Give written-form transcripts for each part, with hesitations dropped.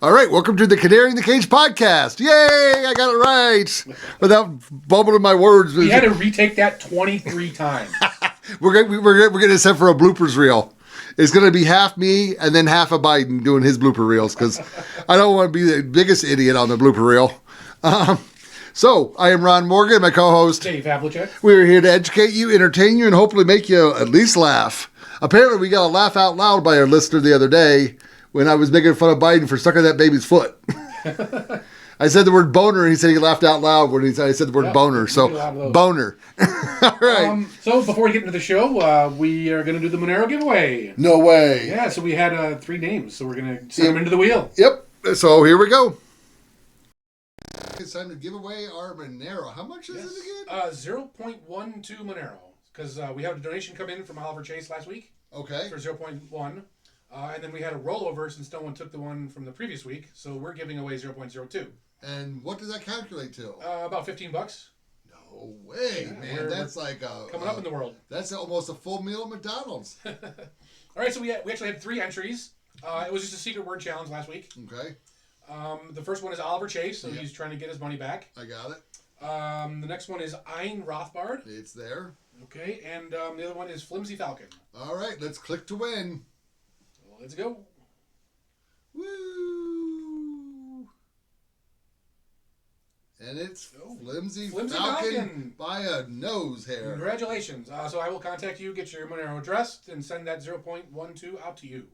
All right, welcome to the Canary in the Cage podcast. Yay, I got it right. Without bubbling my words. We had to retake that 23 times. We're getting set for a bloopers reel. It's going to be half me and then half of Biden doing his blooper reels because I don't want to be the biggest idiot on the blooper reel. So, I am Ron Morgan, my co-host. Dave Havlicek. We're here to educate you, entertain you, and hopefully make you at least laugh. Apparently, we got a laugh out loud by our listener the other day when I was making fun of Biden for sucking that baby's foot. I said the word boner, and he said he laughed out loud when I said the word boner. So, boner. All right. So, before we get into the show, we are going to do the Monero giveaway. No way. Yeah, so we had 3 names, so we're going to send them into the wheel. Yep. So, here we go. It's time to give away our Monero. How much is it again? 0.12 Monero, because we had a donation come in from Oliver Chase last week. Okay. For 0.1. And then we had a rollover since no one took the one from the previous week, so we're giving away 0.02. And what does that calculate to? About $15. No way, yeah, man. That's like coming up in the world. That's almost a full meal at McDonald's. All right, so we actually had 3 entries. It was just a secret word challenge last week. Okay. The first one is Oliver Chase, so he's trying to get his money back. I got it. The next one is Ein Rothbard. It's there. Okay, and the other one is Flimsy Falcon. All right, let's click to win. Let's go. Woo! And it's Flimsy Falcon by a nose hair. Congratulations. So I will contact you, get your Monero addressed, and send that 0.12 out to you.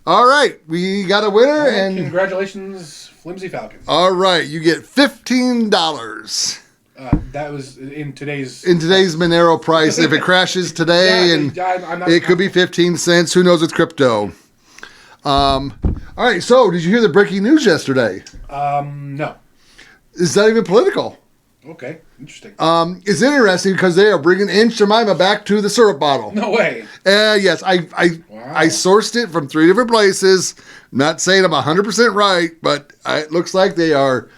All right, we got a winner. And congratulations, Flimsy Falcon. All right, you get $15. That was in today's Monero price. If it crashes today, it could be 15 cents. Who knows with crypto? All right. So, did you hear the breaking news yesterday? No. It's not even political. Okay, interesting. It's interesting because they are bringing Jemima back to the syrup bottle. No way. Yes, I sourced it from 3 different places. I'm not saying I'm 100% right, but it looks like the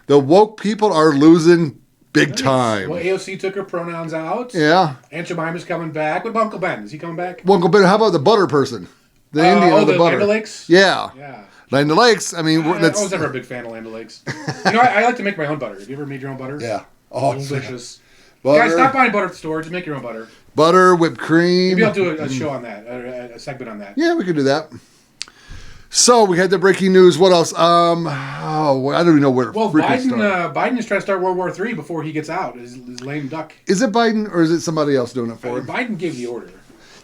woke people are losing big time. Well, AOC took her pronouns out. Yeah. Aunt Jemima's coming back. What about Uncle Ben? Is he coming back? Well, Uncle Ben, how about the butter person? The Indian of the butter. Land O'Lakes? Yeah. Yeah. Land O'Lakes. I mean, I was never a big fan of Land O'Lakes. I like to make my own butter. Have you ever made your own butter? Yeah. Oh, delicious. Butter. Guys, stop buying butter at the store. Just make your own butter. Butter, whipped cream. Maybe I'll do a show on that, a segment on that. Yeah, we could do that. So we had the breaking news. What else? I don't even know where. Well, Biden is trying to start World War III before he gets out. His lame duck. Is it Biden or is it somebody else doing it for him? Biden gave the order.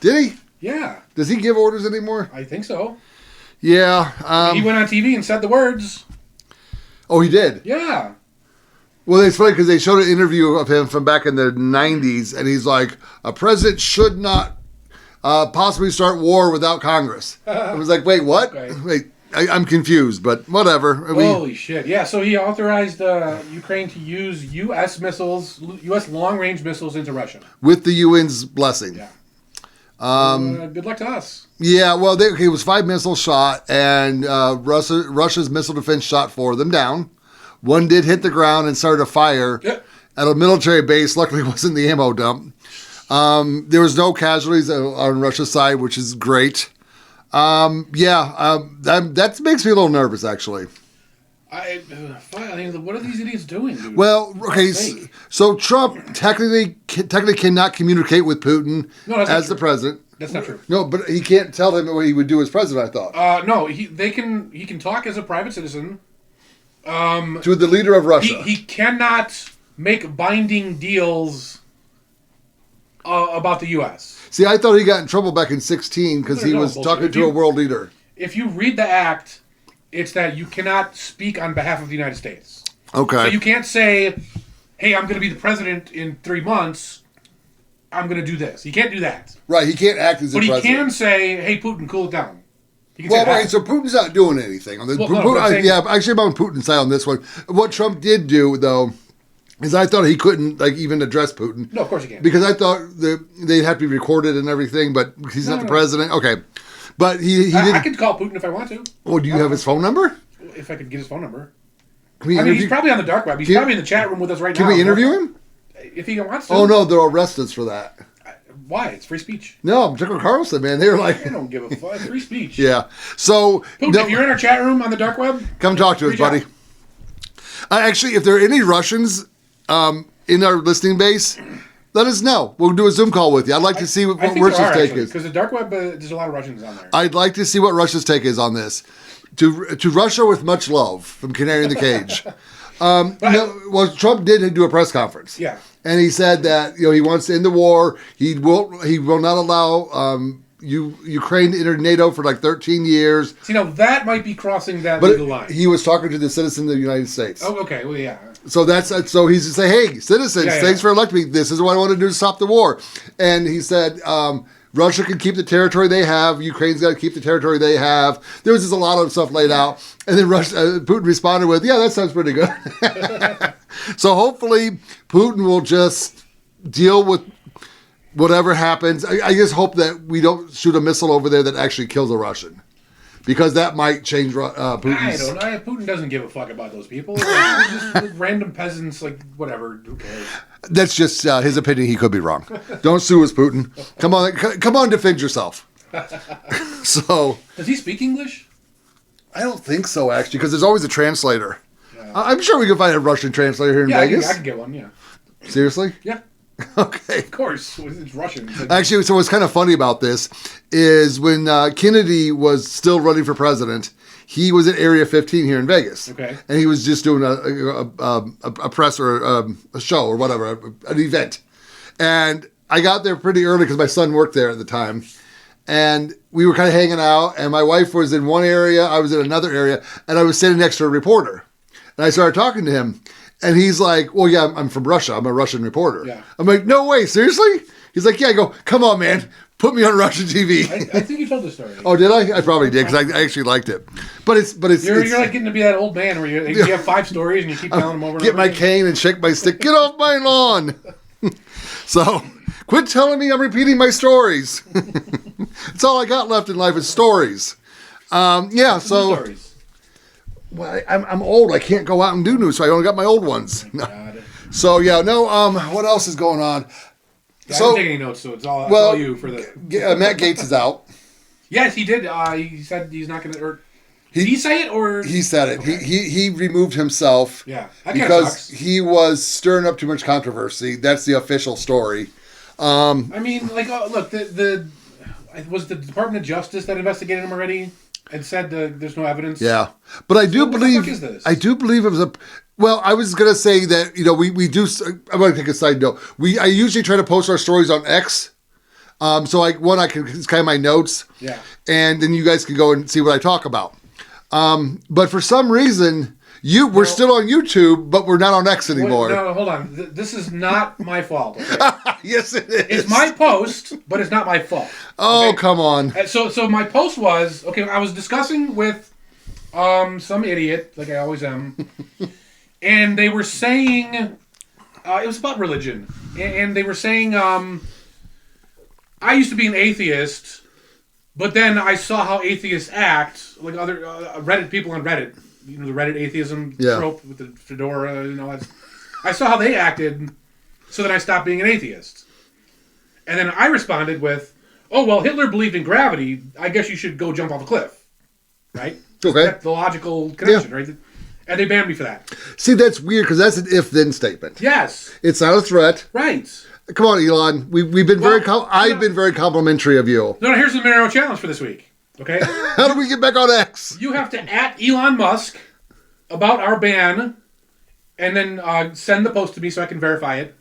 Did he? Yeah. Does he give orders anymore? I think so. Yeah. He went on TV and said the words. Oh, he did? Yeah. Well, it's funny because they showed an interview of him from back in the 90s, and he's like, a president should not possibly start war without Congress. I was like, wait, what? Okay. Wait, I'm confused, but whatever. Holy shit. Yeah, so he authorized Ukraine to use U.S. missiles, U.S. long-range missiles into Russia. With the UN's blessing. Yeah. Good luck to us. Yeah, well, it was 5 missiles shot, and Russia's missile defense shot 4 of them down. One did hit the ground and started a fire at a military base. Luckily, it wasn't the ammo dump. There was no casualties on Russia's side, which is great. That makes me a little nervous, actually. What are these idiots doing, dude? Well, okay, so Trump technically cannot communicate with Putin as the president. That's not true. No, but he can't tell him what he would do as president, I thought. No, he can talk as a private citizen. To the leader of Russia. He cannot make binding deals about the U.S. See, I thought he got in trouble back in 2016 because he was talking to a world leader. If you read the act, it's that you cannot speak on behalf of the United States. Okay. So you can't say, hey, I'm going to be the president in 3 months. I'm going to do this. He can't do that. Right, he can't act as the president. But he can say, hey, Putin, cool it down. Well, right, so Putin's not doing anything on this. Actually, I'm on Putin's side on this one. What Trump did do, though, is I thought he couldn't even address Putin. No, of course he can't. Because I thought they'd have to be recorded and everything, but he's not the president. Okay. But he did. I could call Putin if I want to. Oh, do you have his phone number? If I could get his phone number. He's probably on the dark web. He's probably in the chat room with us right now. Can we interview him? If he wants to. Oh, no, they'll arrest us for that. Why? It's free speech. No, Tucker Carlson, man. They were like, I don't give a fuck. It's free speech. yeah. So Putin, if you're in our chat room on the dark web, come talk to us, buddy. Actually, if there are any Russians in our listening base, let us know. We'll do a Zoom call with you. I'd like to see what Russia's take is. Because the dark web, there's a lot of Russians on there. I'd like to see what Russia's take is on this. To Russia with much love from Canary in the Cage. Trump did do a press conference. Yeah. And he said that he wants to end the war. He will not allow Ukraine to enter NATO for like 13 years. See, now that might be crossing that legal line. He was talking to the citizens of the United States. Oh, okay. Well, yeah. So so he's to say, hey, citizens, thanks for electing me. This is what I want to do to stop the war. And he said, Russia can keep the territory they have. Ukraine's got to keep the territory they have. There was just a lot of stuff laid out. And then Putin responded with, yeah, that sounds pretty good. So hopefully Putin will just deal with whatever happens. I just hope that we don't shoot a missile over there that actually kills a Russian. Because that might change Putin's... I don't know. Putin doesn't give a fuck about those people. They're just random peasants, like, whatever. Who cares? That's just his opinion. He could be wrong. Don't sue us, Putin. Come on, defend yourself. So... Does he speak English? I don't think so, actually, because there's always a translator. Yeah. I'm sure we can find a Russian translator here in Vegas. I can get one, yeah. Seriously? Yeah. Okay. Of course. It's Russian. Actually, so what's kind of funny about this is when Kennedy was still running for president, he was at Area 15 here in Vegas. Okay. And he was just doing a press or a show or whatever, an event. And I got there pretty early because my son worked there at the time. And we were kind of hanging out, and my wife was in one area, I was in another area, and I was sitting next to a reporter. And I started talking to him. And he's like, well, yeah, I'm from Russia. I'm a Russian reporter. Yeah. I'm like, no way, seriously? He's like, yeah. I go, come on, man. Put me on Russian TV. I think you told the story. Oh, did I? I probably did, because I actually liked it. But it's you're like getting to be that old man where you have 5 stories and you keep telling them over and over. Get my cane and shake my stick. Get off my lawn. So, quit telling me I'm repeating my stories. That's all I got left in life is stories. Yeah, so... Stories. Well, I'm old. I can't go out and do news, so I only got my old ones. No. So, yeah, no, what else is going on? I didn't take any notes, so it's all you for the... Matt Gaetz is out. Yes, he did. He said he's not going to... Did he say it, or... He said it. Okay. He removed himself. Yeah, because he was stirring up too much controversy. That's the official story. I mean, like, look, was the Department of Justice that investigated him already? And said there's no evidence. Yeah, but I do believe. What the fuck is this? I do believe it was a. Well, I was gonna say that we do. I'm gonna take a side note. I usually try to post our stories on X. So it's kind of my notes. Yeah. And then you guys can go and see what I talk about. But for some reason, we're still on YouTube, but we're not on X anymore. No, hold on. This is not my fault. Okay? Yes, it is. It's my post, but it's not my fault. Oh, okay? Come on. So my post was, I was discussing with some idiot, like I always am, and they were saying, it was about religion, and they were saying, I used to be an atheist, but then I saw how atheists act, like other Reddit people on Reddit. The Reddit atheism trope with the fedora, I saw how they acted, so then I stopped being an atheist. And then I responded with, oh, well, Hitler believed in gravity, I guess you should go jump off a cliff. Right? Okay. That's the logical connection, right? And they banned me for that. See, that's weird, because that's an if-then statement. Yes. It's not a threat. Right. Come on, Elon. We've been I've been very complimentary of you. No, here's the Monero challenge for this week. Okay? How do we get back on X? You have to @ Elon Musk about our ban, and then send the post to me so I can verify it.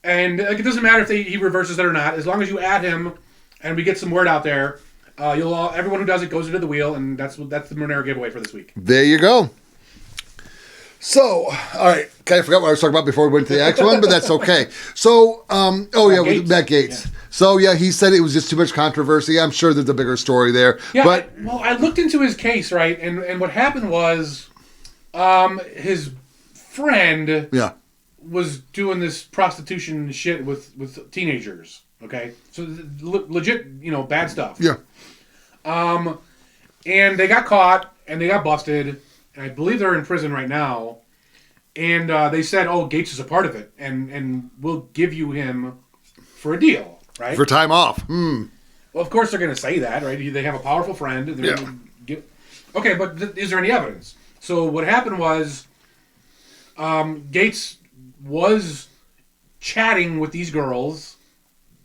And it doesn't matter if he reverses it or not. As long as you @ him, and we get some word out there, everyone who does it goes into the wheel, and that's the Monero giveaway for this week. There you go. So, all right. Okay, I forgot what I was talking about before we went to the X one, but that's okay. So, with Matt Gaetz. Yeah. So, he said it was just too much controversy. I'm sure there's a bigger story there. Yeah, but I looked into his case, right? And what happened was his friend was doing this prostitution shit with teenagers, okay? So, legit, bad stuff. Yeah. And they got caught, and they got busted, and I believe they're in prison right now. And they said, oh, Gaetz is a part of it, and we'll give you him for a deal. right? For time off. Well, of course they're going to say that, right? They have a powerful friend. And they're gonna okay, but is there any evidence? So what happened was Gaetz was chatting with these girls.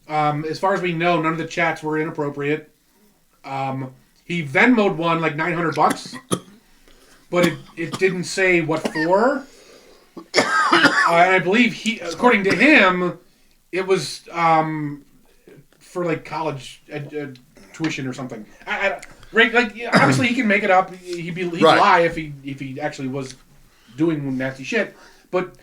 As far as we know, none of the chats were inappropriate. He Venmo'd one like $900, but it didn't say what for. And I believe according to him, it was for like college tuition or something. Obviously he can make it up. He'd lie if he actually was doing nasty shit. But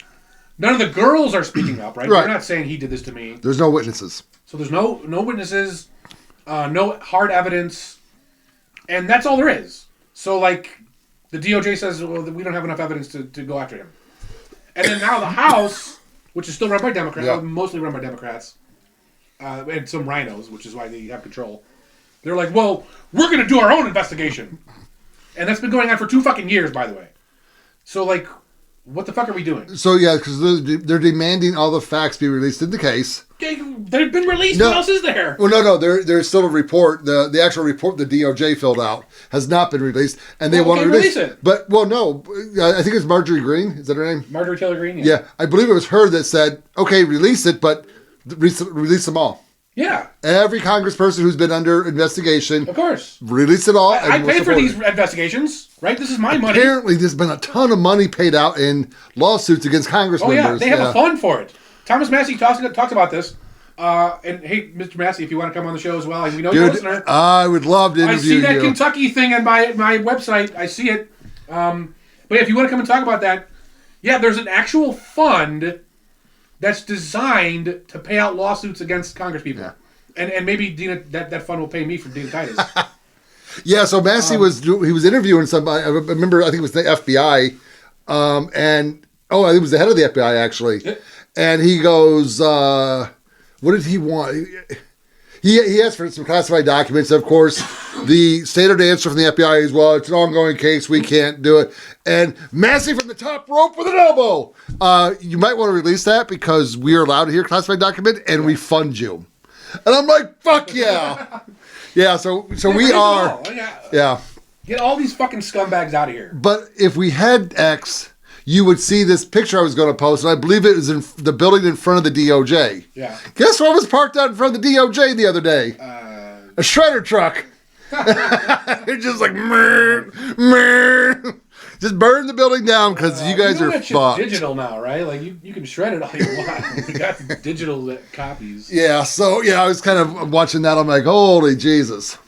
none of the girls are speaking up, right? They're not saying he did this to me. There's no witnesses. So there's no witnesses, no hard evidence, and that's all there is. So like the DOJ says, well, we don't have enough evidence to go after him. And then now the House, which is still run by Democrats, mostly run by Democrats, and some rhinos, which is why they have control. They're like, well, we're going to do our own investigation. And that's been going on for 2 fucking years, by the way. So, like, what the fuck are we doing? So, yeah, because they're demanding all the facts be released in the case. They've been released. What else is there? Well, no. There's still a report. The actual report the DOJ filled out has not been released, and they want to release it. But no, I think it's Marjorie Green. Is that her name? Marjorie Taylor Greene. Yeah, I believe it was her that said, "Okay, release it, but release them all." Yeah. Every congressperson who's been under investigation, of course, release it all. I pay for these investigations, right? This is my money. Apparently, there's been a ton of money paid out in lawsuits against Congress members. Oh yeah, they have a fund for it. Thomas Massey talks about this. And hey, Mr. Massey, if you want to come on the show as well, we know you're a listener. I would love to interview you. I see that Kentucky thing on my website. I see it. But yeah, if you want to come and talk about that, yeah, there's an actual fund that's designed to pay out lawsuits against congresspeople. Yeah. And maybe Dina, that fund will pay me for Dina Titus. Yeah, so Massey was interviewing somebody. I remember, I think it was the FBI. I think it was the head of the FBI, actually. And he goes, what did he want? He asked for some classified documents. Of course, the standard answer from the FBI is, well, it's an ongoing case. We can't do it. And Massey from the top rope with an elbow. You might want to release that because we are allowed to hear classified document and we fund you. And I'm like, fuck yeah. Yeah, so we are. Yeah. Get all these fucking scumbags out of here. But if we had X, you would see this picture I was going to post, and I believe it was in the building in front of the DOJ. Yeah. Guess what was parked out in front of the DOJ the other day? A shredder truck. It's just like, just burn the building down because you guys are fucked. Digital now, right? Like you can shred it all you want. We got digital copies. Yeah. So yeah, I was kind of watching that. I'm like, holy Jesus.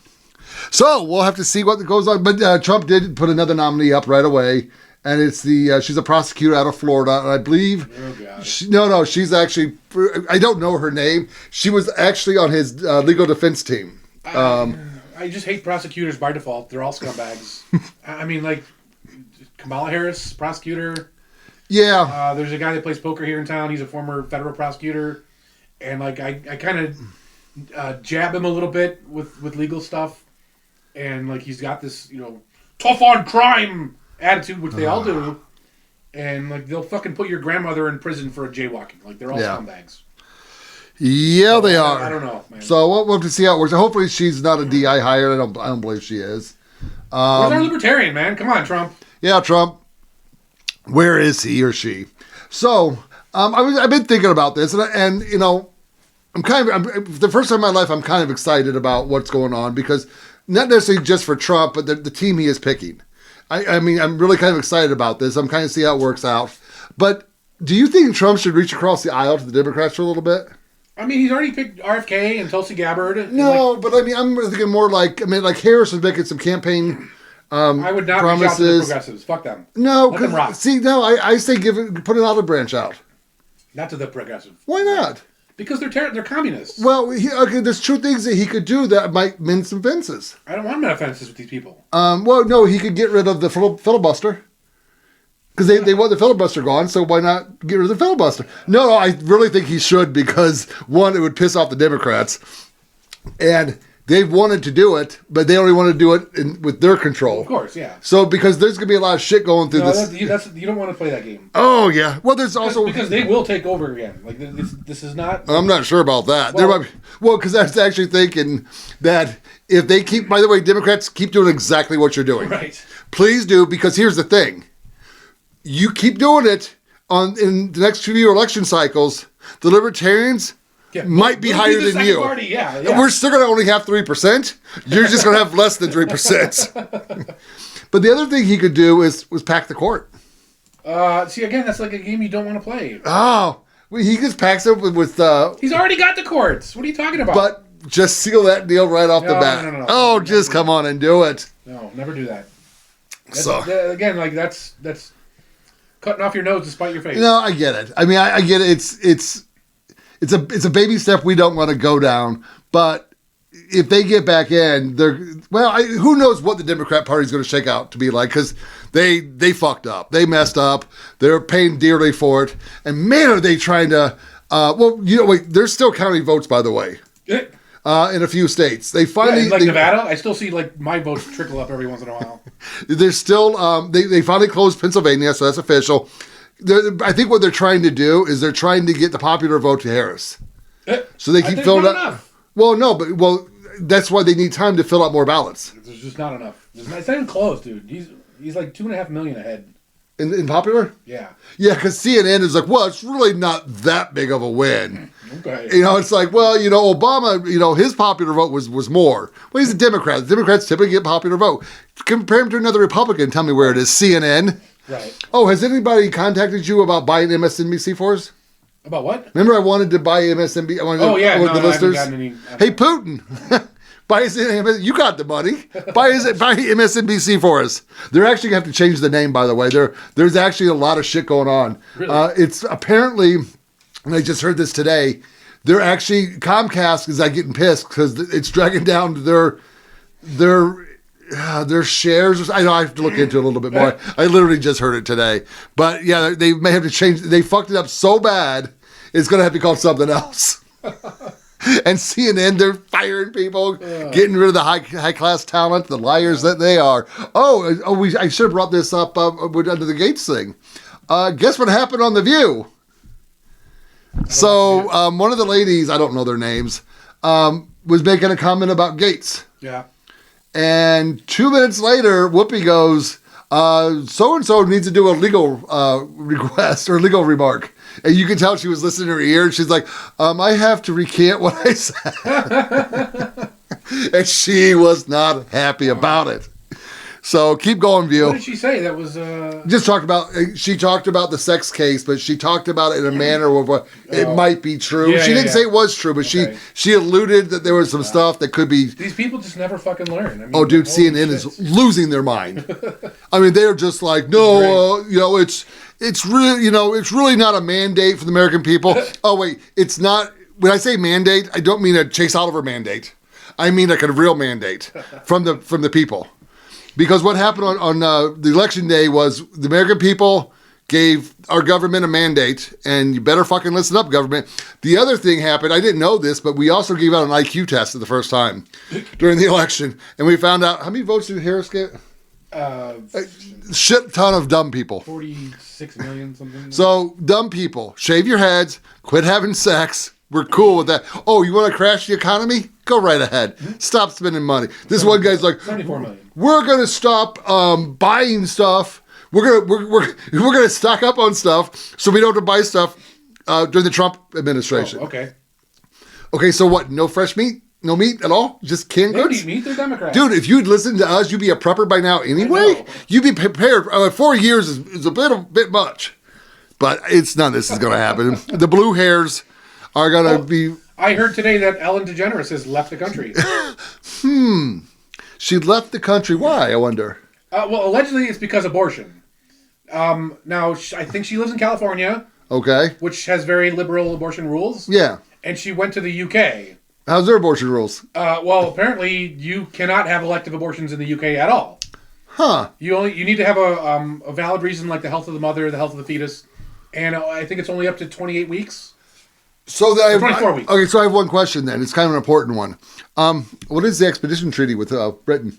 So we'll have to see what goes on. But Trump did put another nominee up right away, and it's she's a prosecutor out of Florida, and I believe. Oh God. She's actually. I don't know her name. She was actually on his legal defense team. I just hate prosecutors by default. They're all scumbags. I mean, like. Kamala Harris, prosecutor. Yeah. There's a guy that plays poker here in town. He's a former federal prosecutor. And, like, I kind of jab him a little bit with legal stuff. And, like, he's got this, tough on crime attitude, which they all do. And, like, they'll fucking put your grandmother in prison for jaywalking. Like, they're all scumbags. Yeah, so, they are. I don't know, man. So we'll have to see how it works. Hopefully she's not a DI hire. I don't believe she is. Where's our libertarian, man? Come on, Trump. Yeah, Trump. Where is he or she? So, I've been thinking about this, and I'm the first time in my life, I'm kind of excited about what's going on because not necessarily just for Trump, but the team he is picking. I mean, I'm really kind of excited about this. I'm kind of see how it works out. But do you think Trump should reach across the aisle to the Democrats for a little bit? I mean, he's already picked RFK and Tulsi Gabbard. No, but I mean, I'm thinking more like Harris was making some campaign. I would not reach out to the progressives. Fuck them. No, because I say put an olive branch out. Not to the progressive. Why not? Because they're communists. Well, there's two things that he could do that might mend some fences. I don't want to mend fences with these people. Well, no, he could get rid of the filibuster. Because they want the filibuster gone, so why not get rid of the filibuster? No, I really think he should because, one, it would piss off the Democrats. And they've wanted to do it, but they only want to do it with their control. Of course, yeah. So because there's going to be a lot of shit going through this. You don't want to play that game. Oh, yeah. Well, there's also... Because they will take over again. Like, this is not... I'm not sure about that. Well, because I was actually thinking that if they keep... By the way, Democrats, keep doing exactly what you're doing. Right. Please do, because here's the thing. You keep doing it in the next few election cycles, the Libertarians... Yeah. Might be higher than you. Party. Yeah. We're still going to only have 3%. You're just going to have less than 3%. But the other thing he could do was pack the court. See, again, that's like a game you don't want to play. Oh, well, he just packs it with... He's already got the courts. What are you talking about? But just seal that deal right off the bat. No. Oh, just come on and do it. No, never do that. Again, like that's cutting off your nose to spite your face. No, I get it. I mean, I get it. It's a baby step we don't want to go down, but if they get back in, who knows what the Democrat Party is going to shake out to be like, because they fucked up. They messed up. They're paying dearly for it. And man, are they trying to, there's still counting votes, by the way, in a few states. They finally... Nevada, I still see like my votes trickle up every once in a while. There's still, they finally closed Pennsylvania, so that's official. I think what they're trying to do is they're trying to get the popular vote to Harris. So they keep filling up. Enough. Well, that's why they need time to fill out more ballots. There's just not enough. It's not even close, dude. He's like 2.5 million ahead. In popular? Yeah. Yeah, because CNN is like, well, it's really not that big of a win. Okay. It's like, well, Obama, his popular vote was more. Well, he's a Democrat. The Democrats typically get popular vote. Compare him to another Republican. Tell me where it is. CNN. Right. Oh, has anybody contacted you about buying MSNBC for us? About what? Remember, I wanted to buy MSNBC. The listeners. Hey, Putin, buy us. You got the money. Buy MSNBC for us. They're actually going to have to change the name, by the way. There's actually a lot of shit going on. Really? It's apparently, and I just heard this today. They're actually Comcast is like getting pissed because it's dragging down their shares. I know I have to look into it a little bit more. I literally just heard it today. But yeah, they may have to change. They fucked it up so bad, it's going to have to be called something else. And CNN, they're firing people, getting rid of the high class talent, the liars that they are. I should have brought this up under the Gaetz thing. Guess what happened on The View? So one of the ladies, I don't know their names, was making a comment about Gaetz. Yeah. And 2 minutes later, Whoopi goes, so-and-so needs to do a legal request or legal remark. And you can tell she was listening to her ear. And she's like, I have to recant what I said. And she was not happy about it. So keep going, View. What did she say? That was... She talked about the sex case, but she talked about it in a manner where it might be true. She didn't say it was true, but she alluded that there was some stuff that could be... These people just never fucking learn. I mean, CNN is losing their mind. I mean, they're just like, no, it's really not a mandate for the American people. Oh, wait, it's not... When I say mandate, I don't mean a Chase Oliver mandate. I mean like a real mandate from the people. Because what happened on the election day was the American people gave our government a mandate, and you better fucking listen up, government. The other thing happened, I didn't know this, but we also gave out an IQ test for the first time during the election, and we found out, how many votes did Harris get? A shit ton of dumb people. 46 million something. So, dumb people, shave your heads, quit having sex. We're cool with that. Oh, you want to crash the economy? Go right ahead. Stop spending money. This one guy's like, 74 million. We're gonna stop buying stuff. We're gonna stock up on stuff so we don't have to buy stuff during the Trump administration. Oh, okay. Okay, so what? No fresh meat? No meat at all? Just canned goods? They don't eat meat. They're Democrats. Dude, if you'd listened to us, you'd be a prepper by now anyway. You'd be prepared. 4 years is a bit much, but it's none of this is gonna happen. The blue hairs are gonna be. I heard today that Ellen DeGeneres has left the country. She left the country. Why, I wonder? Well, allegedly it's because abortion. Now, I think she lives in California. Okay. Which has very liberal abortion rules. Yeah. And she went to the UK. How's their abortion rules? Well, apparently you cannot have elective abortions in the UK at all. Huh. You need to have a valid reason, like the health of the mother, the health of the fetus. And I think it's only up to 28 weeks. So that 24 weeks. Okay, so I have one question then. It's kind of an important one. What is the expedition treaty with Britain?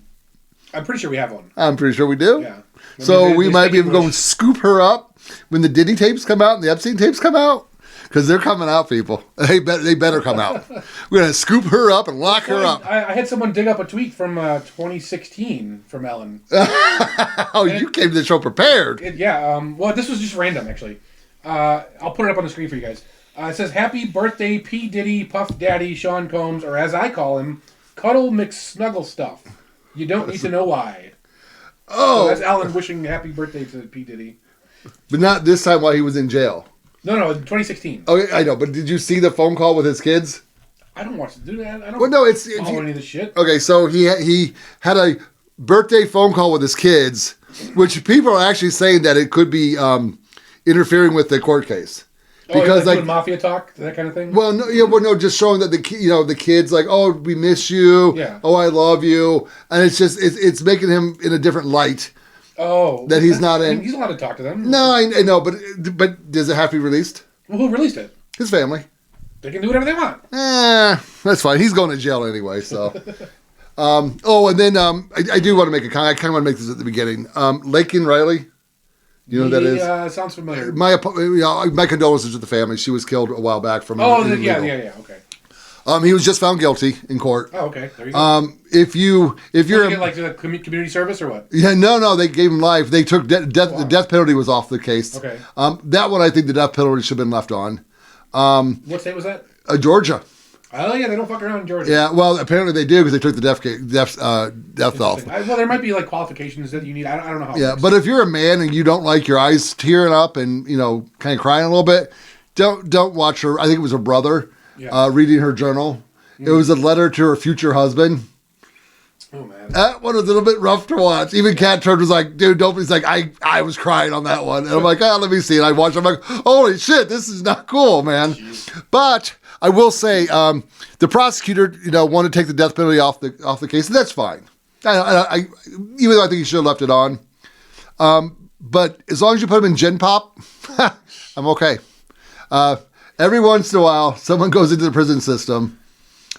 I'm pretty sure we have one. I'm pretty sure we do. Yeah. So we might be able to go and scoop her up when the Diddy tapes come out and the Epstein tapes come out. Because they're coming out, people. They better come out. We're going to scoop her up and lock her up. I had someone dig up a tweet from 2016 from Ellen. You came to the show prepared. Well, this was just random, actually. I'll put it up on the screen for you guys. It says, "Happy birthday, P. Diddy, Puff Daddy, Sean Combs, or as I call him, Cuddle McSnuggle Stuff. You don't need to know why." Oh. So that's Ellen wishing happy birthday to P. Diddy. But not this time while he was in jail. No, 2016. Okay, I know, but did you see the phone call with his kids? I don't watch do that. I don't follow any of this shit. Okay, so he had a birthday phone call with his kids, which people are actually saying that it could be interfering with the court case. Because like mafia talk, that kind of thing. Well, no, just showing that the kids like, oh, we miss you. Yeah. Oh, I love you, and it's just it's making him in a different light. Oh, that he's not in. I mean, he's allowed to talk to them. No, I know, but does it have to be released? Well, who released it? His family. They can do whatever they want. That's fine. He's going to jail anyway, so. And then I do want to make a comment. I kind of want to make this at the beginning. Lakin Riley. You know who that is? Sounds familiar. My condolences to the family. She was killed a while back from. Yeah. Okay. He was just found guilty in court. Oh, okay. There you go. If you're get like the community service or what? Yeah, no, they gave him life. They took death. Wow. The death penalty was off the case. Okay. That one I think the death penalty should have been left on. What state was that? Georgia. Oh yeah, they don't fuck around in Georgia. Yeah, well, apparently they do because they took the death off. Well, there might be like qualifications that you need. I don't know how. Yeah, but if you're a man and you don't like your eyes tearing up and kind of crying a little bit, don't watch her. I think it was her brother reading her journal. Mm. It was a letter to her future husband. Oh man, that one was a little bit rough to watch. Even Cat Turd was like, "Dude, don't." He's like, "I was crying on that one," and I'm like, let me see. And I watched. I'm like, "Holy shit, this is not cool, man." Jeez. But I will say, the prosecutor, wanted to take the death penalty off the case, and that's fine. I even though I think he should have left it on. But as long as you put him in Gen Pop, I'm okay. Every once in a while, someone goes into the prison system.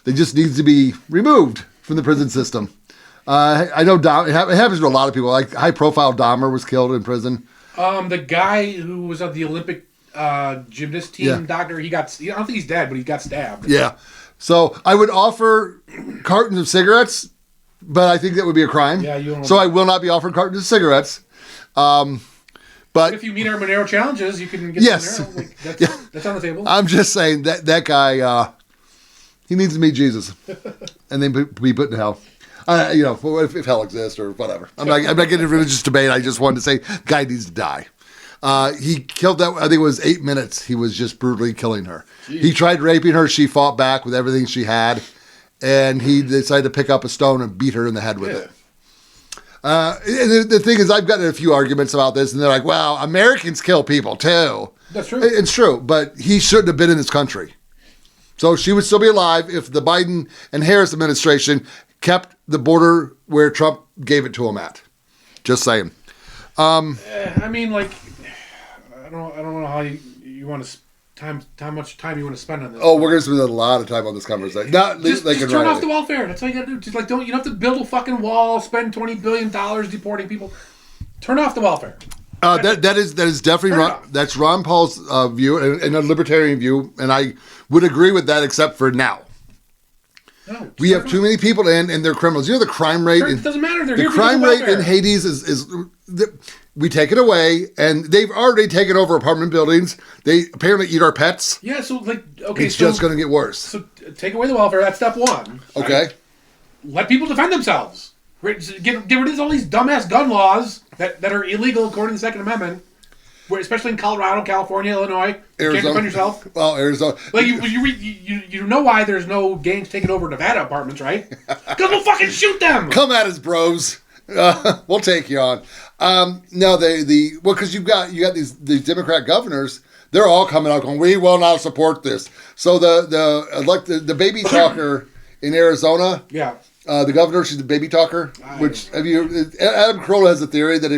They just needs to be removed from the prison system. I know it happens to a lot of people. Like high-profile Dahmer was killed in prison. The guy who was on the Olympic gymnast team, doctor, I don't think he's dead, but he got stabbed. Yeah. So I would offer cartons of cigarettes, but I think that would be a crime. Yeah, I will not be offering cartons of cigarettes. But if you meet our Monero challenges, you can get some Monero. That's on the table. I'm just saying that guy, he needs to meet Jesus, and then be put in hell. If hell exists or whatever. I'm not getting into a religious debate. I just wanted to say, guy needs to die. He killed that. I think it was 8 minutes. He was just brutally killing her. Jeez. He tried raping her. She fought back with everything she had, and he decided to pick up a stone and beat her in the head with it. The thing is, I've gotten a few arguments about this, and they're like, "Well, Americans kill people too." That's true. It's true, but he shouldn't have been in this country. So she would still be alive if the Biden and Harris administration kept the border where Trump gave it to him at. Just saying. I mean, I don't know how you want to how much time you want to spend on this. Oh, we're going to spend a lot of time on this conversation. Just turn off the welfare. That's all you got to do. Just you don't have to build a fucking wall, spend $20 billion deporting people. Turn off the welfare. That is definitely that's Ron Paul's view and a libertarian view, and I would agree with that except for now. No, we have too many people and they're criminals. The crime rate. It doesn't matter. The crime rate in Hades is we take it away, and they've already taken over apartment buildings. They apparently eat our pets. Yeah, so it's just going to get worse. So take away the welfare. That's step one. Okay. Right? Let people defend themselves. Get rid of all these dumbass gun laws that are illegal according to the Second Amendment. Especially in Colorado, California, Illinois, you can't defend yourself. Well, Arizona. You know why there's no gangs taking over Nevada apartments, right? Because we'll fucking shoot them. Come at us, bros. We'll take you on. No, because you got these Democrat governors. They're all coming out going, we will not support this. So the baby talker in Arizona. Yeah. The governor, she's a baby talker. Which Adam Carolla has a theory that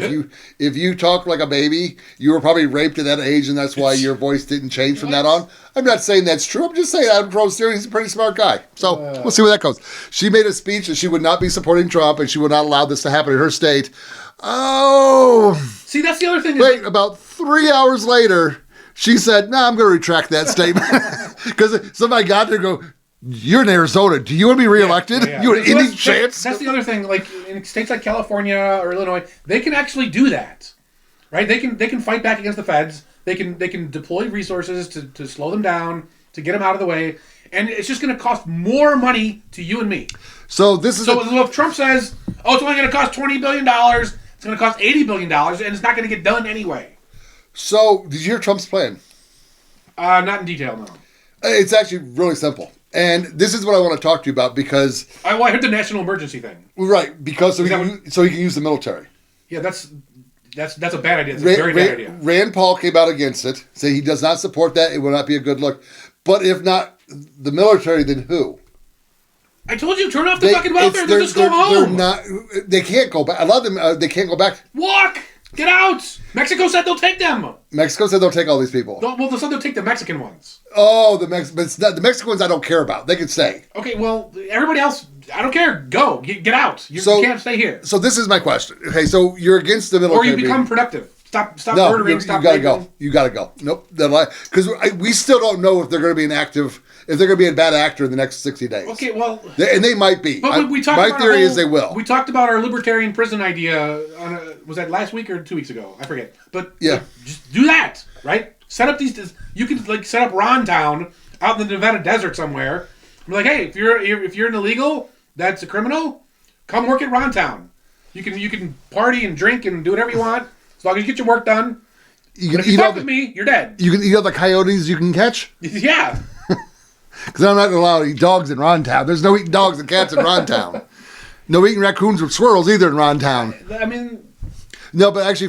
if you talk like a baby, you were probably raped at that age, and that's why your voice didn't change from that on. I'm not saying that's true. I'm just saying Adam Carolla's theory. He's a pretty smart guy. So we'll see where that goes. She made a speech that she would not be supporting Trump, and she would not allow this to happen in her state. Oh, see, that's the other thing. Wait, about 3 hours later, she said, "No, I'm going to retract that statement," because somebody got there and go, "You're in Arizona. Do you want to be reelected? Yeah. You have any chance?" That's the other thing. Like in states like California or Illinois, they can actually do that, right? They can fight back against the feds. They can deploy resources to slow them down, to get them out of the way, and it's just going to cost more money to you and me. So this is so if Trump says, "Oh, it's only going to cost $20 billion," it's going to cost $80 billion, and it's not going to get done anyway. So did you hear Trump's plan? Not in detail, no. It's actually really simple. And this is what I want to talk to you about because... I heard the national emergency thing. Right, because so he can use the military. Yeah, that's a bad idea. It's a very bad idea. Rand Paul came out against it, saying he does not support that. It will not be a good look. But if not the military, then who? I told you, turn off the fucking welfare. They'll just go home. They can't go back. A lot of them, they can't go back. Walk! Get out! Mexico said they'll take them. Mexico said they'll take all these people. Well, they said they'll take the Mexican ones. Oh, the Mexican ones I don't care about. They can stay. Okay, well, everybody else, I don't care. Go. Get out. You can't stay here. So this is my question. Okay, so you're against the military. Or you become productive. Stop murdering, stop raping. You gotta go. Nope. Because we still don't know if they're going to be if they're going to be a bad actor in the next 60 days. Okay, well... And they might be. But we talked my about theory is they will. We talked about our libertarian prison idea, was that last week or 2 weeks ago? I forget. But yeah. Just do that, right? Set up these... You can set up Ron Town out in the Nevada desert somewhere. Be like, hey, if you're an illegal, that's a criminal, come work at Ron Town. You can party and drink and do whatever you want, as long as you get your work done. If you fuck with me, you're dead. You can eat all the coyotes you can catch? Yeah. Because I'm not going to allow to eat dogs in Ron Town. There's no eating dogs and cats in Ron Town. No eating raccoons or squirrels either in Ron Town. I mean... No, but actually,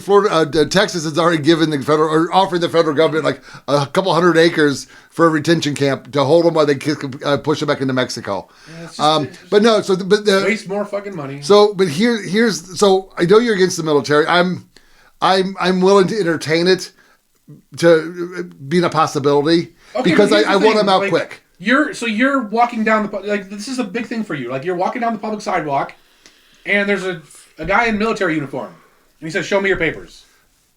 Texas has already given offering the federal government like a couple hundred acres for a retention camp to hold them while they push them back into Mexico. Yeah, waste more fucking money. So I know you're against the military. I'm willing to entertain it to being a possibility because I want them out quick. You're walking down this is a big thing for you. Like you're walking down the public sidewalk, and there's a guy in military uniform. And he says, "Show me your papers."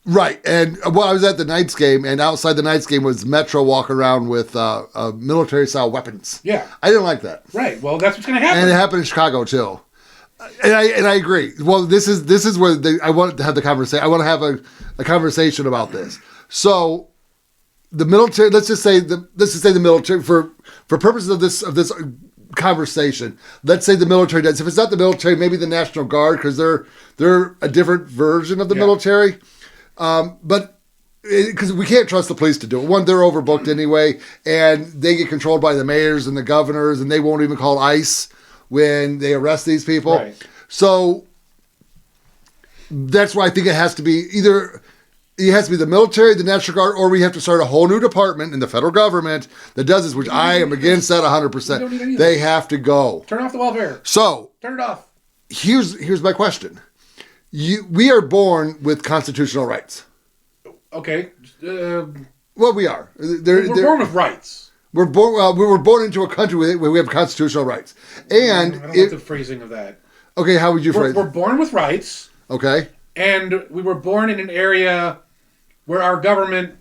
Right. And I was at the Knights game, and outside the Knights game was Metro walking around with military-style weapons. Yeah. I didn't like that. Right. Well, that's what's going to happen. And it happened in Chicago, too. And I agree. Well, this is where I want to have the conversation. I want to have a conversation about this. So the military, let's just say the military, for purposes of this conversation, let's say the military does. If it's not the military, maybe the National Guard, because they're a different version of the military. But because we can't trust the police to do it. One, they're overbooked anyway, and they get controlled by the mayors and the governors, and they won't even call ICE when they arrest these people. Right. So that's why I think it has to be either. It has to be the military, the National Guard, or we have to start a whole new department in the federal government that does this, which I am against that 100%. They have to go. Turn off the welfare. So turn it off. Here's my question. We are born with constitutional rights. Okay. Well, we are. We're born with rights. We were born into a country where we have constitutional rights. And I don't like the phrasing of that. Okay, how would you phrase it? We're born with rights. Okay. And we were born in an area where our government,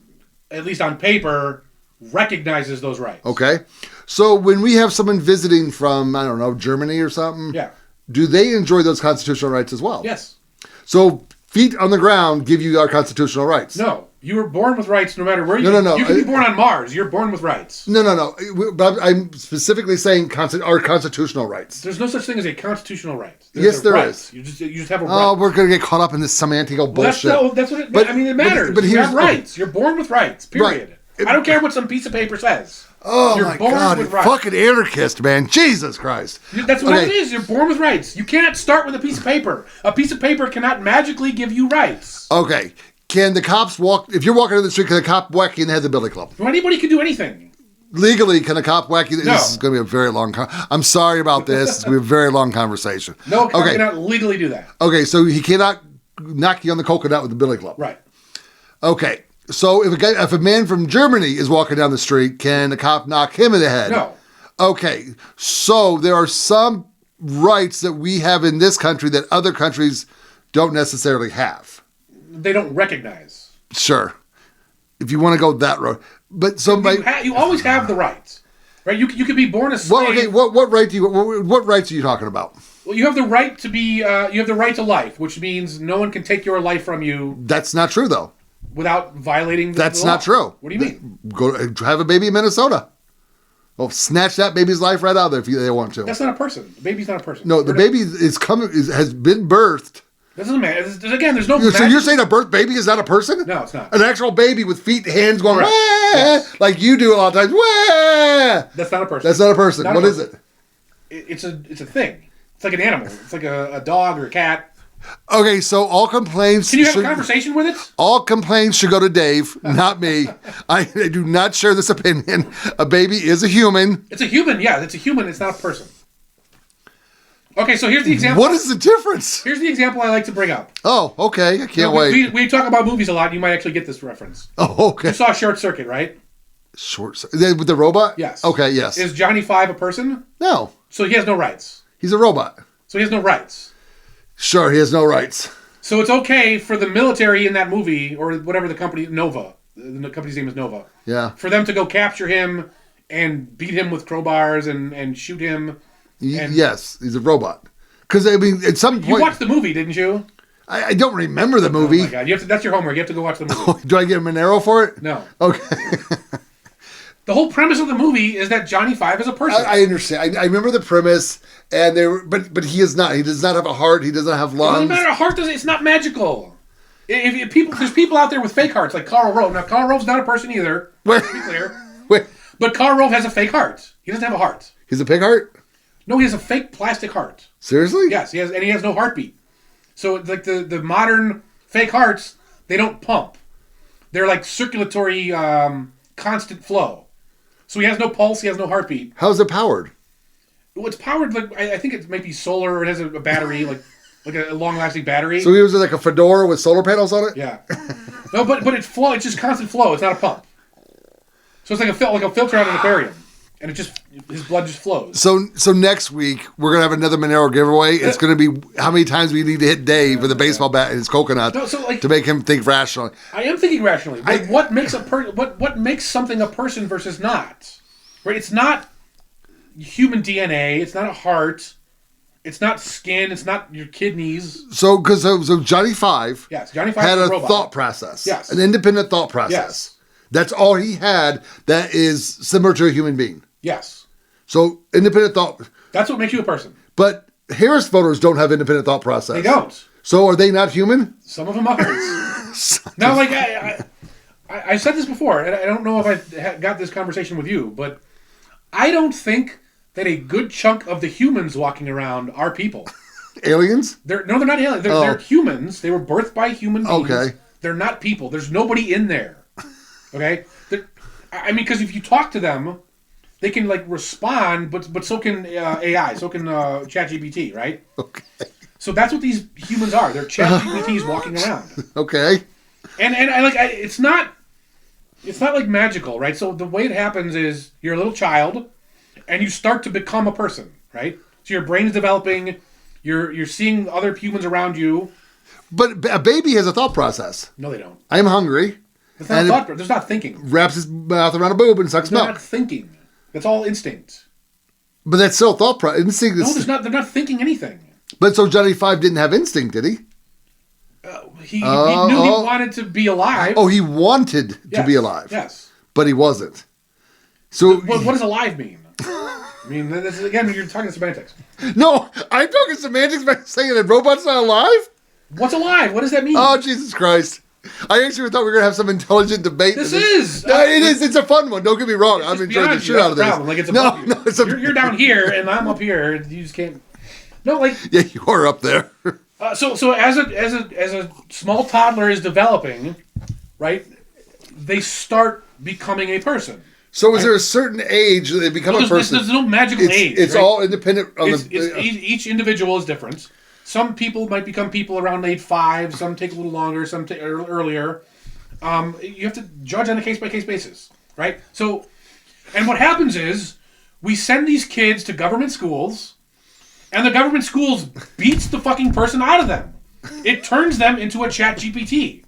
at least on paper, recognizes those rights. Okay. So when we have someone visiting from, I don't know, Germany or something, yeah, do they enjoy those constitutional rights as well? Yes. So feet on the ground give you our constitutional rights. No. You were born with rights no matter where you... No. You can be born on Mars. You're born with rights. No. But I'm specifically saying our constitutional rights. There's no such thing as a constitutional right. Yes, there is. You just have a right. Oh, we're going to get caught up in this semantical bullshit. That's what it... I mean, it matters. But you have rights. You're born with rights, period. Right. I don't care what some piece of paper says. Oh, my God. With rights. Fucking anarchist, man. Jesus Christ. That's what it is. You're born with rights. You can't start with a piece of paper. A piece of paper cannot magically give you rights. Okay. Can the cops walk... If you're walking down the street, can the cop whack you in the head of the billy club? Well, anybody can do anything. legally, can a cop whack you? No. This is going to be a very long. I'm sorry about this. It's going to be a very long conversation. No cop cannot legally do that. Okay, so he cannot knock you on the coconut with a billy club. Right. Okay, so if a man from Germany is walking down the street, can the cop knock him in the head? No. Okay, so there are some rights that we have in this country that other countries don't necessarily have. They don't recognize. Sure, if you want to go that road, but so you always have the rights, right? You could be born a slave. What right do you? What rights are you talking about? Well, you have the right to be. You have the right to life, which means no one can take your life from you. That's not true, though. Without violating the That's law. not true. What do you mean? Go have a baby in Minnesota. Well, snatch that baby's life right out of there if they want to. That's not a person. The baby's not a person. No, the baby has been birthed. That doesn't matter. Again, there's no. So you're saying a birth baby is not a person? No, it's not. An actual baby with feet and hands going, Correct. Yes. like you do a lot of times. Wah! That's not a person. That's not a person. Not What is it? It's a thing. It's like an animal. It's like a dog or a cat. Okay, so all complaints. Can you have a conversation with it? All complaints should go to Dave, not me. I do not share this opinion. A baby is a human. It's a human, yeah. It's a human. It's not a person. Okay, so here's the example. What is the difference? Here's the example I like to bring up. Oh, okay. I can't wait. We talk about movies a lot. You might actually get this reference. Oh, okay. You saw Short Circuit, right? With the robot? Yes. Okay, yes. Is Johnny Five a person? No. So he has no rights. He's a robot. So he has no rights. Sure, he has no rights. So it's okay for the military in that movie, or whatever the company, Nova. The company's name is Nova. Yeah. For them to go capture him and beat him with crowbars and shoot him. Yes, he's a robot. Because, I mean, at some point... You watched the movie, didn't you? I don't remember the movie. Oh, my God. That's your homework. You have to go watch the movie. Do I get a Monero for it? No. Okay. The whole premise of the movie is that Johnny Five is a person. I understand. I remember the premise, and but he is not. He does not have a heart. He doesn't have lungs. It doesn't matter. A heart doesn't. It's not magical. If there's people out there with fake hearts, like Karl Rove. Now, Karl Rove's not a person either. Let's be clear. Wait. But Karl Rove has a fake heart. He doesn't have a heart. He's a pig heart? No, he has a fake plastic heart. Seriously? Yes, he has no heartbeat. So, like the modern fake hearts, they don't pump. They're like circulatory, constant flow. So he has no pulse, he has no heartbeat. How's it powered? Well, it's powered, like, I think it might be solar, or it has a battery, like a long-lasting battery. So he was like a fedora with solar panels on it? Yeah. No, but it's flow, it's just constant flow, it's not a pump. So it's like a filter out of an aquarium. And his blood just flows. So next week, we're going to have another Monero giveaway. It's going to be how many times we need to hit Dave with a baseball bat and his coconut to make him think rationally. I am thinking rationally. But what makes what makes something a person versus not? Right? It's not human DNA. It's not a heart. It's not skin. It's not your kidneys. So Johnny Five, yes, Johnny Five had is a robot. thought process. Yes, an independent thought process. Yes. That's all he had. That is similar to a human being. Yes. So independent thought. That's what makes you a person. But Harris voters don't have independent thought process. They don't. So are they not human? Some of them are. Now, like I said this before, and I don't know if I got this conversation with you, but I don't think that a good chunk of the humans walking around are people. Aliens? They're not aliens. They're humans. They were birthed by human beings. Okay. They're not people. There's nobody in there. Okay? I mean, because if you talk to them, they can, like, respond, but so can AI, so can ChatGPT, right? Okay. So that's what these humans are. They're ChatGPTs walking around. Okay. And it's not like magical, right? So the way it happens is you're a little child, and you start to become a person, right? So your brain is developing. You're seeing other humans around you. But a baby has a thought process. No, they don't. I'm hungry. That's not thought. There's not thinking. Wraps his mouth around a boob and sucks They're milk. not thinking. That's all instinct. But that's still thought process. Instinct. No, they're not thinking anything. But so Johnny Five didn't have instinct, did he? He knew he wanted to be alive. Oh, he wanted to be alive. Yes. But he wasn't. So what does alive mean? I mean, again, you're talking semantics. No, I'm talking semantics by saying that robot's not alive? What's alive? What does that mean? Oh, Jesus Christ. I actually thought we were going to have some intelligent debate. This is. No, it is. It's a fun one. Don't get me wrong. I'm enjoying the shit out of this. Like, it's you're down here, and I'm up here. You just can't. No, like. Yeah, you are up there. So as a small toddler is developing, right? They start becoming a person. So is there a certain age that they become a person? There's no magical age. It's right? all independent. Each individual is different. Some people might become people around age 5. Some take a little longer. Some take earlier. You have to judge on a case-by-case basis, right? So, and what happens is we send these kids to government schools, and the government schools beats the fucking person out of them. It turns them into a chat GPT.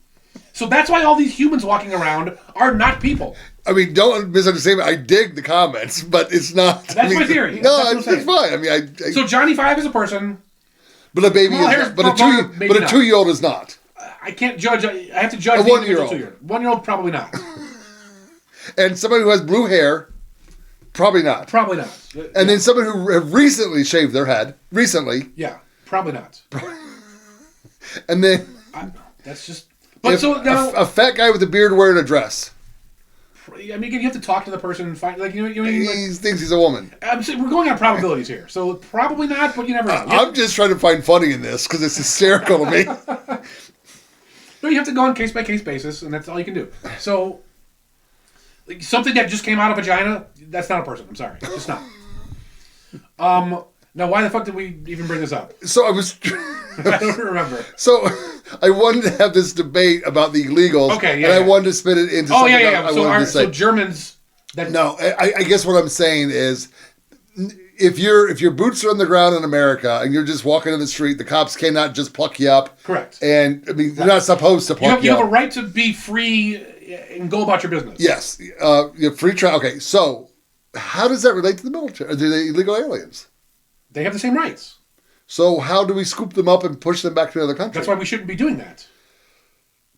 So that's why all these humans walking around are not people. I mean, don't misunderstand me. I dig the comments, but it's not. That's my theory. No, it's fine. I mean, so Johnny 5 is a person. But a baby is. But a 2-year-old is not. I can't judge. I have to judge a 1-year-old. 1-year-old, probably not. And somebody who has blue hair, probably not. Probably not. And then someone who have recently shaved their head, Yeah, probably not. And then that's just. But so now a fat guy with a beard wearing a dress. I mean, you have to talk to the person and find like he thinks he's a woman. I'm saying we're going on probabilities here, so probably not, but you never know. I'm just trying to find funny in this because it's hysterical to me. No, you have to go on case-by-case basis, and that's all you can do. So, like, something that just came out of a vagina, that's not a person. I'm sorry. It's just not. Now, why the fuck did we even bring this up? So I was... I don't remember. So I wanted to have this debate about the illegals, and I wanted to spin it into something I wanted to say. So Germans... No, I guess what I'm saying is... If your boots are on the ground in America and you're just walking in the street, the cops cannot just pluck you up. Correct. And I mean, they're not supposed to pluck you up. You have a right to be free and go about your business. Yes. You have free trial. Okay, so how does that relate to the military? Are they illegal aliens? They have the same rights. So how do we scoop them up and push them back to another country? That's why we shouldn't be doing that.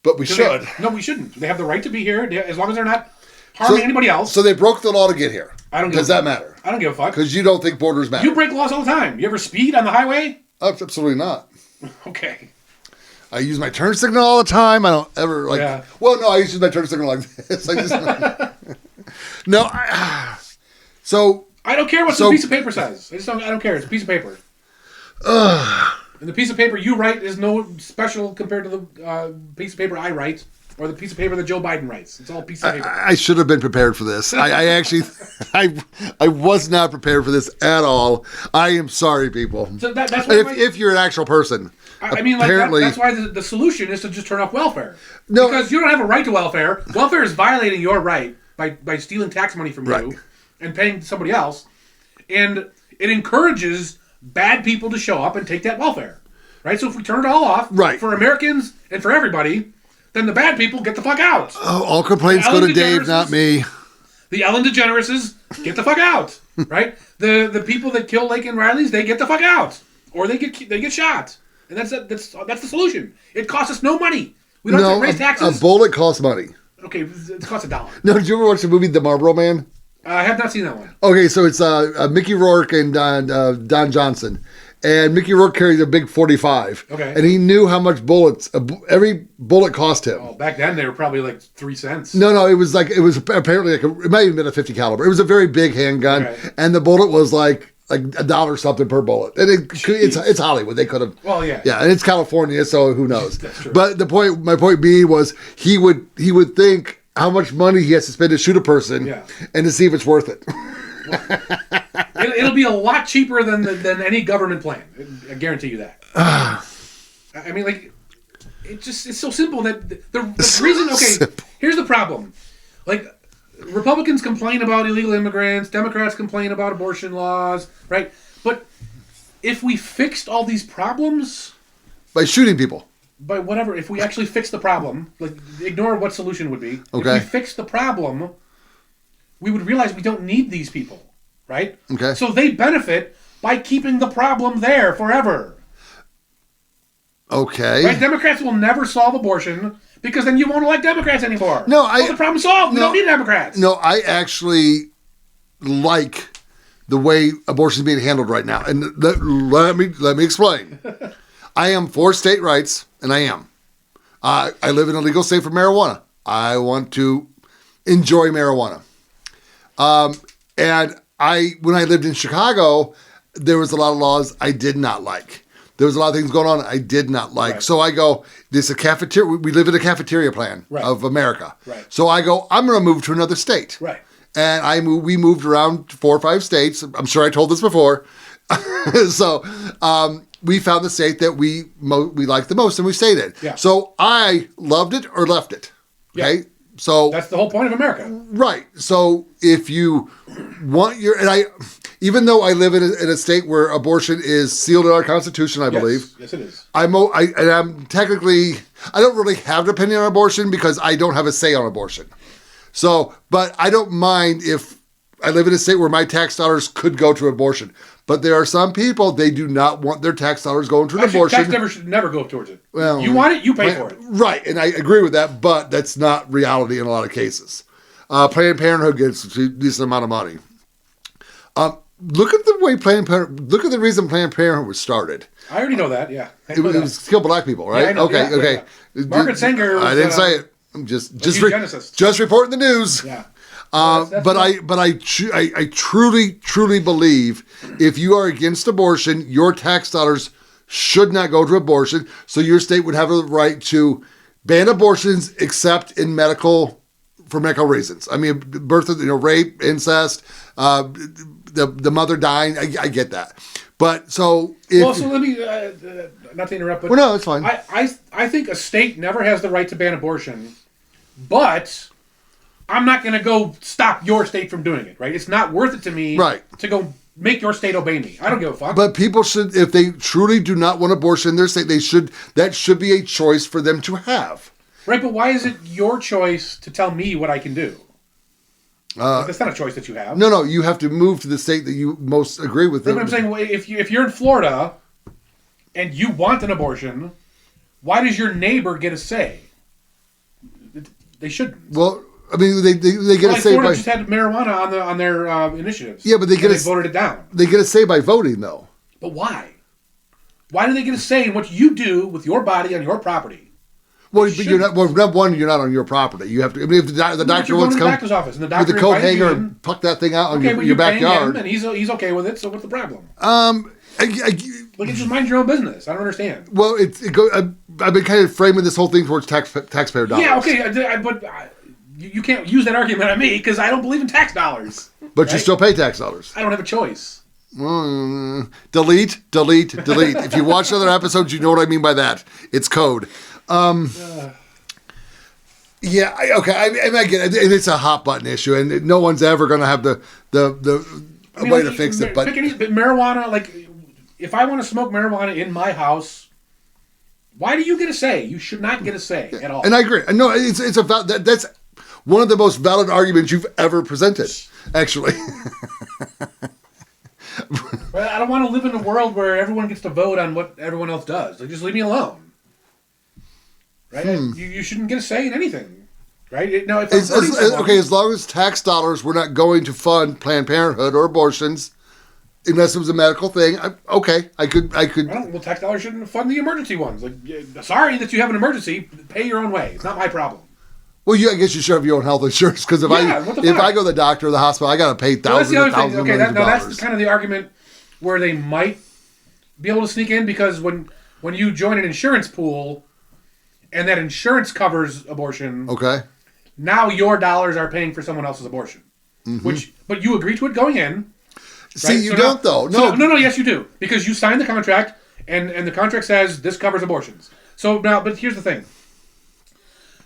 But we should. No, we shouldn't. They have the right to be here as long as they're not harming anybody else. So they broke the law to get here. Does that matter? I don't give a fuck. Because you don't think borders matter. You break laws all the time. You ever speed on the highway? Absolutely not. Okay. I use my turn signal all the time. I don't ever like. Yeah. Well, no, I use my turn signal like this. I just no. So I don't care what the piece of paper says. I don't care. It's a piece of paper. And the piece of paper you write is no special compared to the piece of paper I write. Or the piece of paper that Joe Biden writes. It's all a piece of paper. I should have been prepared for this. I actually, I was not prepared for this at all. I am sorry, people. So that's why if you're an actual person. I mean, apparently, that's why the solution is to just turn off welfare. No, because you don't have a right to welfare. Welfare is violating your right by stealing tax money from you and paying somebody else. And it encourages bad people to show up and take that welfare. Right? So if we turn it all off for Americans and for everybody... Then the bad people get the fuck out. Oh, all complaints go to Dave, not me. The Ellen DeGenereses get the fuck out, right? The people that kill Lake and Riley's, they get the fuck out, or they get shot, and that's the solution. It costs us no money. We don't have to raise taxes. A bullet costs money. Okay, it costs $1. No, did you ever watch the movie The Marlboro Man? I have not seen that one. Okay, so it's Mickey Rourke and Don Johnson. And Mickey Rourke carried a big 45. Okay. And he knew how much bullets, every bullet cost him. Oh, back then they were probably like 3 cents. No, it was apparently it might have been a 50 caliber. It was a very big handgun. Okay. And the bullet was like $1 something per bullet. And it's Hollywood. They could have. Well, yeah. Yeah, and it's California, so who knows. That's true. But my point being was he would think how much money he has to spend to shoot a person and to see if it's worth it. It'll be a lot cheaper than any government plan. I guarantee you that. I mean, like, it's so simple that the reason. Okay, here's the problem. Like, Republicans complain about illegal immigrants. Democrats complain about abortion laws, right? But if we fixed all these problems by shooting people, by whatever, if we actually fix the problem, like, ignore what solution would be. Okay. If we fix the problem, we would realize we don't need these people. Right? Okay. So they benefit by keeping the problem there forever. Okay. Right? Democrats will never solve abortion because then you won't elect Democrats anymore. No, the problem's solved. We don't need Democrats. No, I actually like the way abortion is being handled right now. And let me explain. I am for state rights, and I am. I live in a legal state for marijuana. I want to enjoy marijuana. And when I lived in Chicago, there was a lot of laws I did not like. There was a lot of things going on I did not like. Right. So I go, this is a cafeteria. We live in a cafeteria plan of America. Right. So I go, I'm going to move to another state. Right. and we moved around to 4 or 5 states. I'm sure I told this before. So we found the state that we liked the most, and we stayed in. Yeah. So I loved it or left it. Okay. Yeah. So that's the whole point of America. Right. So if you want even though I live in a state where abortion is sealed in our Constitution, I believe. Yes, it is. I'm technically, I don't really have an opinion on abortion because I don't have a say on abortion. So, but I don't mind if I live in a state where my tax dollars could go to abortion. But there are some people, they do not want their tax dollars going to an abortion. Tax should never go towards it. Well, you want it, you pay for it. Right, and I agree with that, but that's not reality in a lot of cases. Planned Parenthood gets a decent amount of money. Look at the reason Planned Parenthood was started. I already know that, yeah. It was to kill black people, right? Yeah, I know, okay. Yeah. Margaret Sanger was, I didn't say it. I'm just reporting the news. Yeah. But I truly believe if you are against abortion, your tax dollars should not go to abortion. So your state would have a right to ban abortions except in for medical reasons. I mean, rape, incest, the mother dying. I get that. But so let me not to interrupt, but well, no, it's fine. I think a state never has the right to ban abortion, but I'm not going to go stop your state from doing it, right? It's not worth it to me to go make your state obey me. I don't give a fuck. But people should, if they truly do not want abortion in their state, that should be a choice for them to have. Right, but why is it your choice to tell me what I can do? That's not a choice that you have. No, you have to move to the state that you most agree with. Right, but I'm saying, if you're in Florida and you want an abortion, why does your neighbor get a say? They shouldn't. Well, I mean, they get a say Florida by just had marijuana on their initiatives. Yeah, but they voted it down. They get a say by voting, though. But why? Why do they get a say in what you do with your body on your property? Well, but you're not. Well, number one, you're not on your property. You have to. I mean, if the doctor wants to come to the doctor's office, and the doctor with the coat hanger and puck that thing out on your backyard, and he's okay with it. So what's the problem? Like, just mind your own business. I don't understand. Well, I've been kind of framing this whole thing towards taxpayer dollars. Yeah, okay, but you can't use that argument on me because I don't believe in tax dollars. But right? You still pay tax dollars. I don't have a choice. Delete. If you watch other episodes, you know what I mean by that. It's code. Yeah, okay. I get it. It's a hot button issue, and no one's ever going to have the way to fix it. But marijuana, like, if I want to smoke marijuana in my house, why do you get a say? You should not get a say at all. And I agree. No, that's one of the most valid arguments you've ever presented, actually. Well, I don't want to live in a world where everyone gets to vote on what everyone else does. Like, just leave me alone. Right? You shouldn't get a say in anything. Right? Now, as long as tax dollars were not going to fund Planned Parenthood or abortions, unless it was a medical thing, I could. Well, tax dollars shouldn't fund the emergency ones. Like, sorry that you have an emergency. Pay your own way. It's not my problem. Well, I guess you should have your own health insurance because if I go to the doctor or the hospital, I got to pay thousands and thousands of dollars. That's kind of the argument where they might be able to sneak in because when you join an insurance pool and that insurance covers abortion, now your dollars are paying for someone else's abortion. Mm-hmm. But you agree to it going in. See, right? You don't though. No, yes you do because you signed the contract and the contract says this covers abortions. So now, but here's the thing.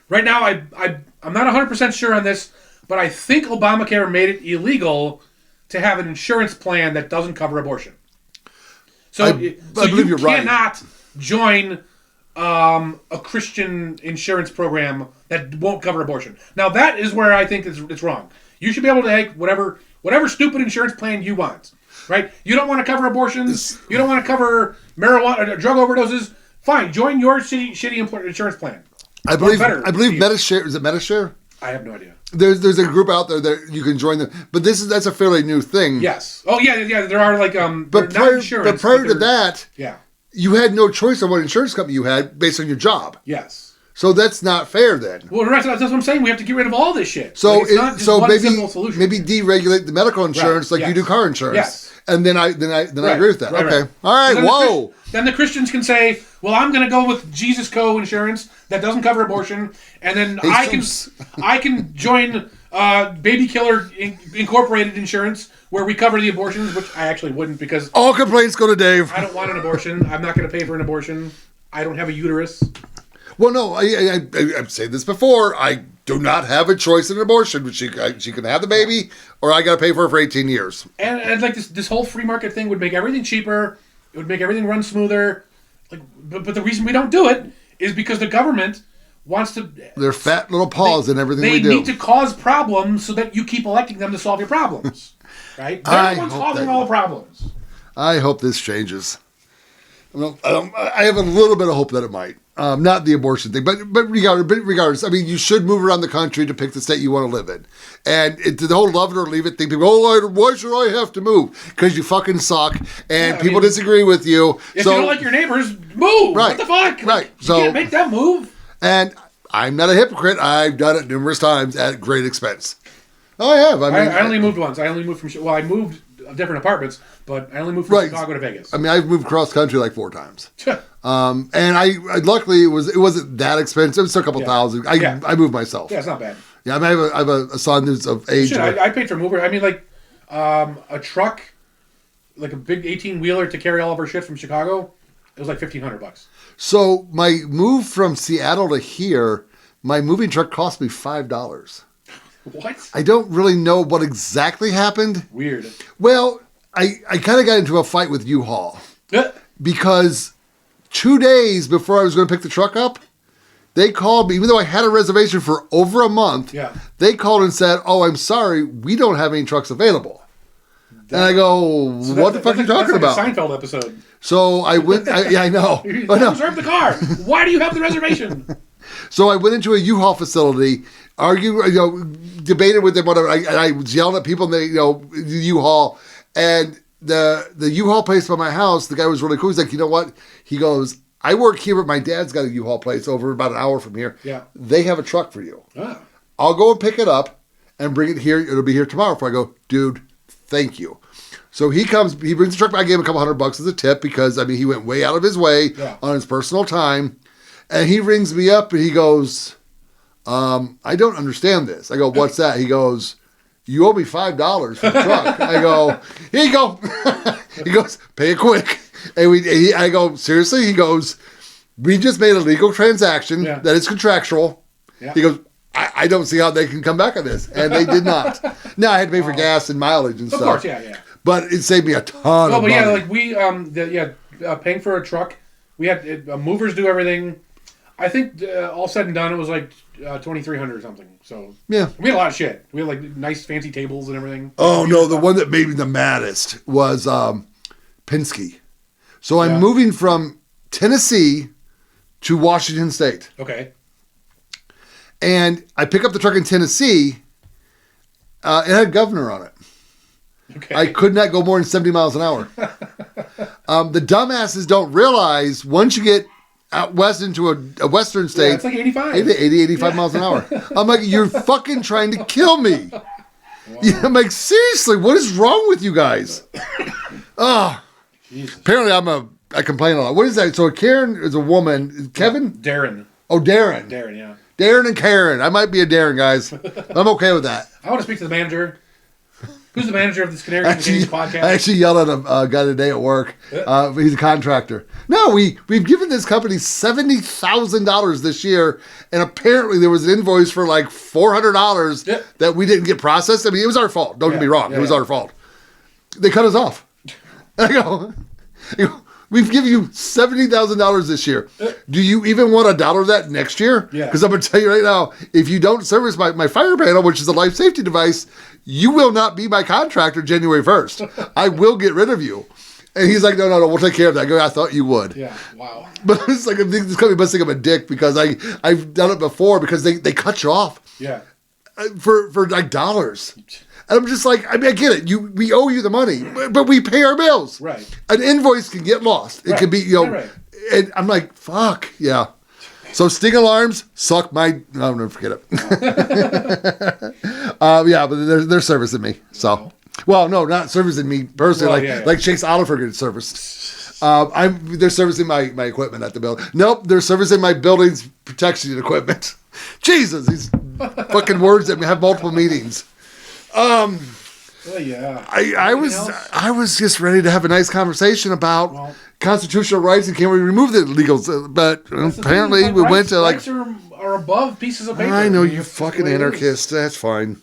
Right now, I'm not 100% sure on this, but I think Obamacare made it illegal to have an insurance plan that doesn't cover abortion. So, I believe you're right. You cannot join a Christian insurance program that won't cover abortion. Now, that is where I think it's wrong. You should be able to take whatever stupid insurance plan you want, right? You don't want to cover abortions. You don't want to cover marijuana, drug overdoses. Fine, join your shitty insurance plan. I believe Medishare. Is it Medishare? I have no idea. There's a group out there that you can join them, but that's a fairly new thing. Yes. Oh yeah. There are like But prior to that, yeah, you had no choice on what insurance company you had based on your job. Yes. So that's not fair then. Well, that's what I'm saying. We have to get rid of all this shit. So one simple solution. Maybe deregulate the medical insurance like you do car insurance. Yes. And then I agree with that. Right, okay. Right. All right. Whoa. Then the Christians can say, "Well, I'm going to go with Jesus Co. insurance that doesn't cover abortion, and then I can join Baby Killer Incorporated insurance, where we cover the abortions, which I actually wouldn't because all complaints go to Dave. I don't want an abortion. I'm not going to pay for an abortion. I don't have a uterus. Well, no, I've said this before. I do not have a choice in an abortion. She can have the baby, or I got to pay for it for 18 years. And like this whole free market thing would make everything cheaper. It would make everything run smoother. Like, but the reason we don't do it is because the government wants to. Their fat little paws in everything we do. They need to cause problems so that you keep electing them to solve your problems. Right? They're the ones causing all the problems. I hope this changes. I have a little bit of hope that it might. Not the abortion thing, but regardless, I mean, you should move around the country to pick the state you want to live in. And the whole love it or leave it thing, people go, why should I have to move? Because you fucking suck, and people disagree with you. If you don't like your neighbors, move. Right. What the fuck? Right. You can't make them move. And I'm not a hypocrite. I've done it numerous times at great expense. Oh, I have. I only moved once. I only moved I moved different apartments, but I only moved from Chicago to Vegas. I mean, I've moved cross country like 4 times. And I luckily it wasn't that expensive. It was a couple thousand. I moved myself. Yeah, it's not bad. Yeah, I mean, I have a son who's of age. Shit, I paid for Uber. I mean, like a truck, like a big 18-wheeler to carry all of our shit from Chicago. It was like $1,500. So my move from Seattle to here, my moving truck cost me $5. What? I don't really know what exactly happened. Weird. Well, I kind of got into a fight with U-Haul because 2 days before I was going to pick the truck up, they called me, even though I had a reservation for over a month. Yeah. They called and said, "Oh, I'm sorry, we don't have any trucks available." And I go, "What the fuck are you talking about?" That's like a Seinfeld episode. So I went. I know. Reserve the car. Why do you have the reservation? So I went into a U-Haul facility, debated with them, whatever. I was yelling at people, and they, the U-Haul, and the U-Haul place by my house. The guy was really cool. He's like, "You know what?" He goes, "I work here, but my dad's got a U-Haul place over about an hour from here. Yeah, they have a truck for you. Ah. I'll go and pick it up and bring it here. It'll be here tomorrow." I go, "Dude, thank you." So he comes, he brings the truck back. I gave him a couple $100 as a tip because he went way out of his way on his personal time. And he rings me up and he goes, "I don't understand this." I go, "What's that?" He goes, "You owe me $5 for the truck." I go, "Here you go." He goes, "Pay it quick." And I go, "Seriously?" He goes, "We just made a legal transaction that is contractual." Yeah. He goes, I don't see how they can come back on this. And they did not. Now I had to pay for gas and mileage and stuff. Of course, yeah. But it saved me a ton of money. Yeah, like we, paying for a truck, we had, movers do everything. I think all said and done, it was like $2,300 or something. So yeah, we had a lot of shit. We had like nice fancy tables and everything. Oh no, the one that made me the maddest was Penske. So I'm moving from Tennessee to Washington State. Okay. And I pick up the truck in Tennessee. It had governor on it. Okay. I could not go more than 70 miles an hour. The dumbasses don't realize once you get out west into a western state. Yeah, it's like 85. 85 miles an hour. I'm like, you're fucking trying to kill me. Wow. Yeah, I'm like, seriously, what is wrong with you guys? Oh. Jesus. Apparently I complain a lot. What is that? So Karen is a woman. Kevin? Darren. Oh, Darren. Darren, yeah. Darren and Karen. I might be a Darren, guys. I'm okay with that. I want to speak to the manager. Who's the manager of this Canary podcast? I actually yelled at a guy today at work. He's a contractor. No, we've given this company $70,000 this year, and apparently there was an invoice for like $400 that we didn't get processed. I mean, it was our fault. Don't get me wrong. It was our fault. They cut us off. I go, we've given you $70,000 this year. Do you even want $1 of that next year? Yeah. Because I'm going to tell you right now, if you don't service my fire panel, which is a life safety device, you will not be my contractor January 1st. I will get rid of you. And he's like, no, we'll take care of that. I go, I thought you would. Yeah, wow. But it's like, this company must think I'm a dick because I've done it before because they cut you off. Yeah. For like dollars. And I'm just like, I mean, I get it. We owe you the money, but we pay our bills. Right. An invoice can get lost. It could be, and I'm like, fuck, yeah. So sting alarms, suck my, I'll never forget it. Yeah, but they're servicing me. So, well, no, not servicing me personally. Like Chase Oliver gets serviced. They're servicing my equipment at the building. Nope, they're servicing my building's protection equipment. Jesus, these fucking words that have multiple meanings. Oh yeah. I was just ready to have a nice conversation about constitutional rights and can we remove the illegals, but apparently we went to like rights are above pieces of paper. I know you fucking anarchist. That's fine.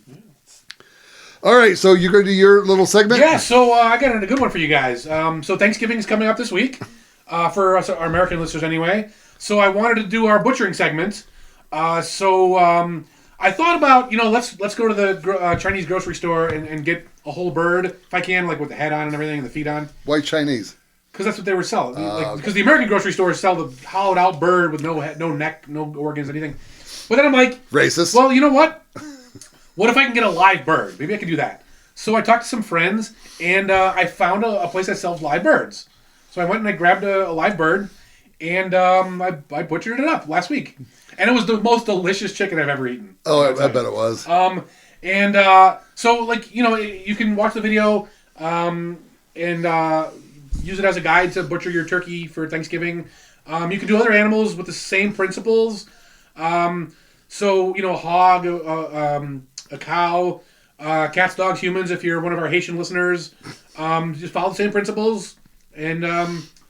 All right, so you're going to do your little segment? Yeah, so I got a good one for you guys. So Thanksgiving is coming up this week, for us, our American listeners anyway. So I wanted to do our butchering segment. I thought about, let's go to the Chinese grocery store and get a whole bird, if I can, like with the head on and everything and the feet on. Why Chinese? Because that's what they were selling. Because the American grocery stores sell the hollowed out bird with no head, no neck, no organs, anything. But then I'm like... Racist. Well, you know what? What if I can get a live bird? Maybe I can do that. So I talked to some friends, and I found a place that sells live birds. So I went and I grabbed a live bird, and I butchered it up last week. And it was the most delicious chicken I've ever eaten. Oh, I bet it was. You can watch the video and use it as a guide to butcher your turkey for Thanksgiving. You can do other animals with the same principles. A hog, a cow, cats, dogs, humans, if you're one of our Haitian listeners. Just follow the same principles, and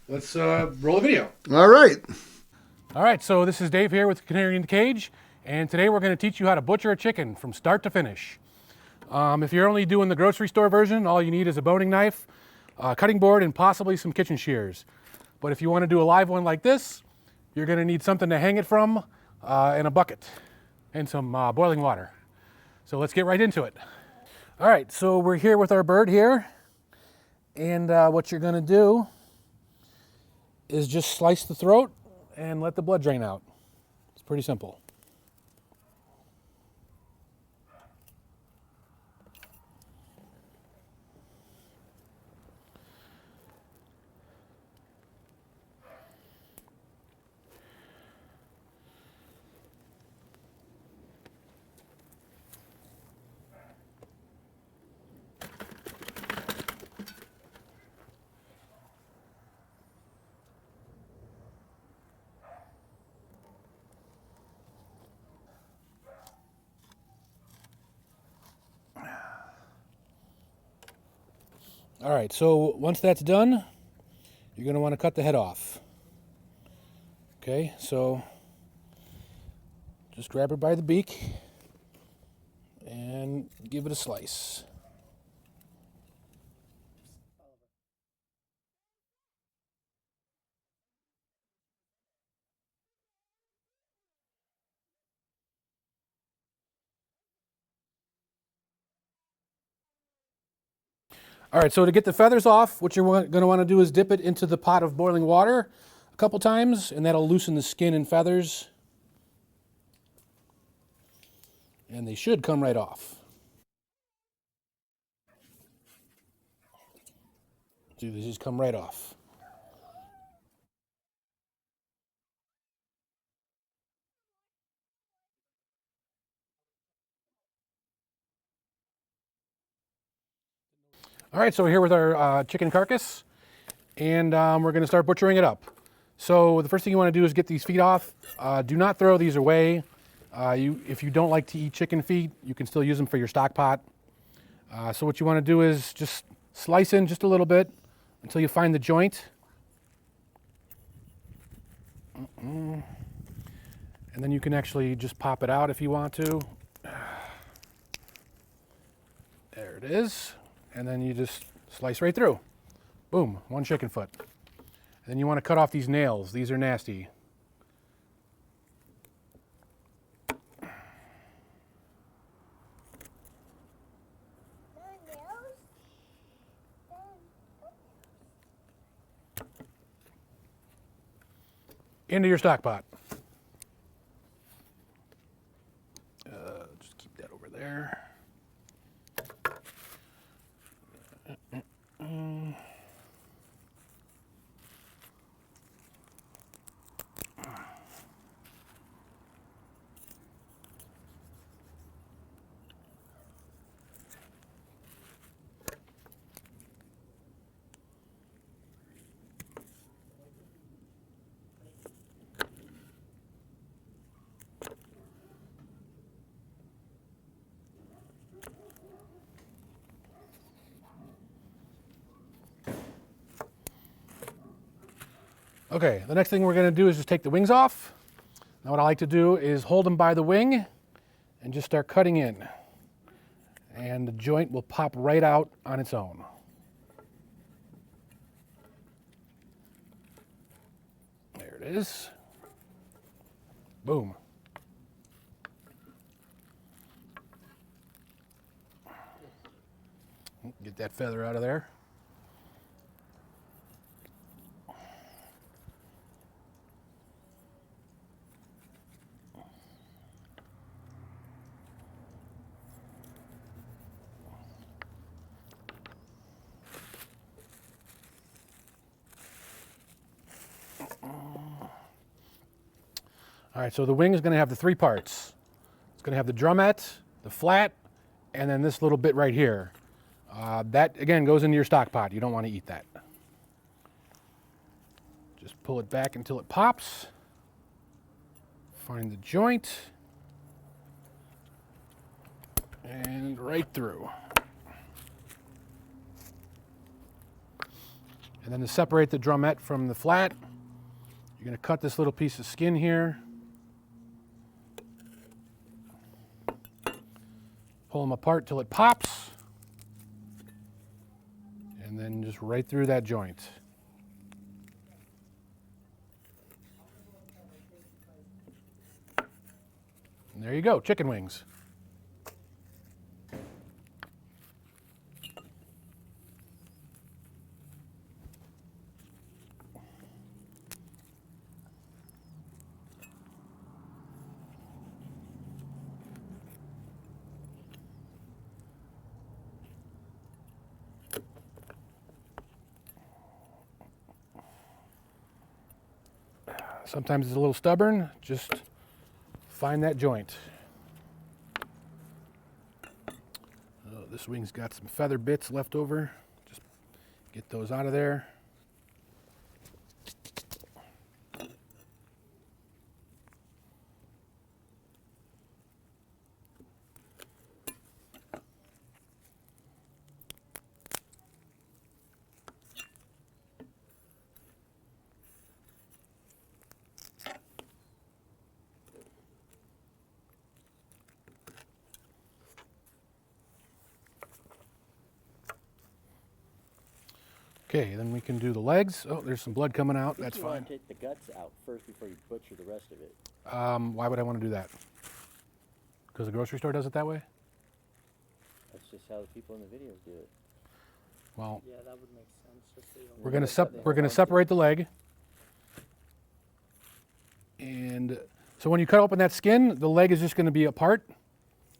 let's roll the video. All right. All right, so this is Dave here with Canary in the Cage, and today we're going to teach you how to butcher a chicken from start to finish. If you're only doing the grocery store version, all you need is a boning knife, a cutting board, and possibly some kitchen shears. But if you want to do a live one like this, you're going to need something to hang it from, and a bucket, and some boiling water. So let's get right into it. All right, so we're here with our bird here, and what you're going to do is just slice the throat and let the blood drain out. It's pretty simple. All right, so once that's done, you're going to want to cut the head off. Okay, so just grab her by the beak and give it a slice. All right, so to get the feathers off, what you're going to want to do is dip it into the pot of boiling water a couple times, and that'll loosen the skin and feathers. And they should come right off. See, they just come right off. All right, so we're here with our chicken carcass, and we're going to start butchering it up. So the first thing you want to do is get these feet off. Do not throw these away. If you don't like to eat chicken feet, you can still use them for your stock pot. So what you want to do is just slice in just a little bit until you find the joint. And then you can actually just pop it out if you want to. There it is. And then you just slice right through. Boom, one chicken foot. And then you want to cut off these nails. These are nasty. Into your stock pot. Just keep that over there. Okay, the next thing we're going to do is just take the wings off. Now what I like to do is hold them by the wing and just start cutting in. And the joint will pop right out on its own. There it is. Boom. Get that feather out of there. All right, so the wing is going to have the three parts. It's going to have the drumette, the flat, and then this little bit right here. That, again, goes into your stock pot. You don't want to eat that. Just pull it back until it pops. Find the joint. And right through. And then to separate the drumette from the flat, you're going to cut this little piece of skin here. Pull them apart till it pops. And then just right through that joint. And there you go, chicken wings. Sometimes it's a little stubborn, just find that joint. Oh, this wing's got some feather bits left over. Just get those out of there. Okay, then we can do the legs. Oh, there's some blood coming out. That's You fine. want to take the guts out first before you butcher the rest of it. Why would I want to do that? Because the grocery store does it that way? That's just how the people in the videos do it. Well, Yeah, that would make sense. Just so you don't we're gonna separate the leg. And so when you cut open that skin, the leg is just going to be apart,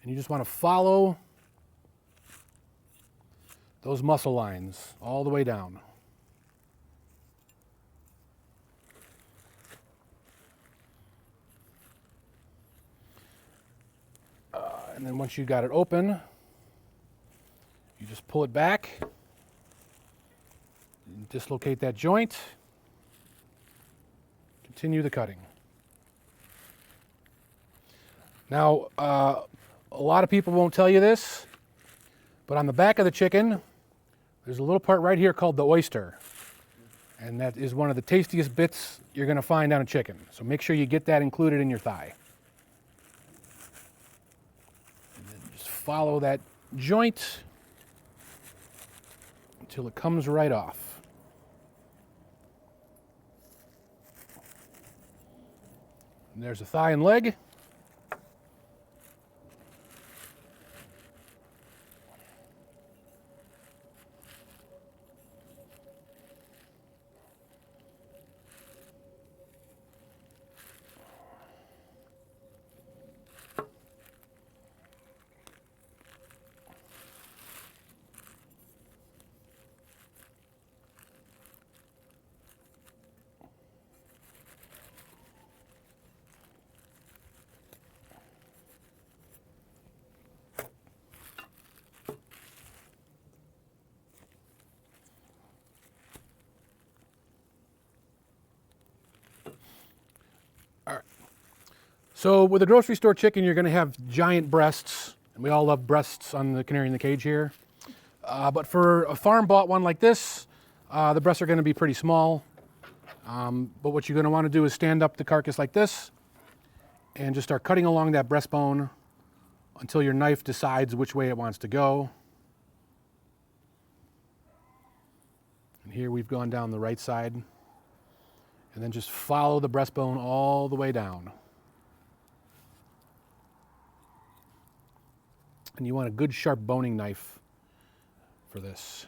and you just want to follow those muscle lines all the way down. And then once you got it open, you just pull it back, and dislocate that joint, continue the cutting. Now, a lot of people won't tell you this, but on the back of the chicken, there's a little part right here called the oyster. And that is one of the tastiest bits you're going to find on a chicken. So make sure you get that included in your thigh. And then just follow that joint until it comes right off. And there's the thigh and leg. So with a grocery store chicken, you're going to have giant breasts, and we all love breasts on the Canary in the Cage here. But for a farm-bought one like this, the breasts are going to be pretty small. But what you're going to want to do is stand up the carcass like this and just start cutting along that breastbone until your knife decides which way it wants to go. And here we've gone down the right side. And then just follow the breastbone all the way down. And you want a good sharp boning knife for this.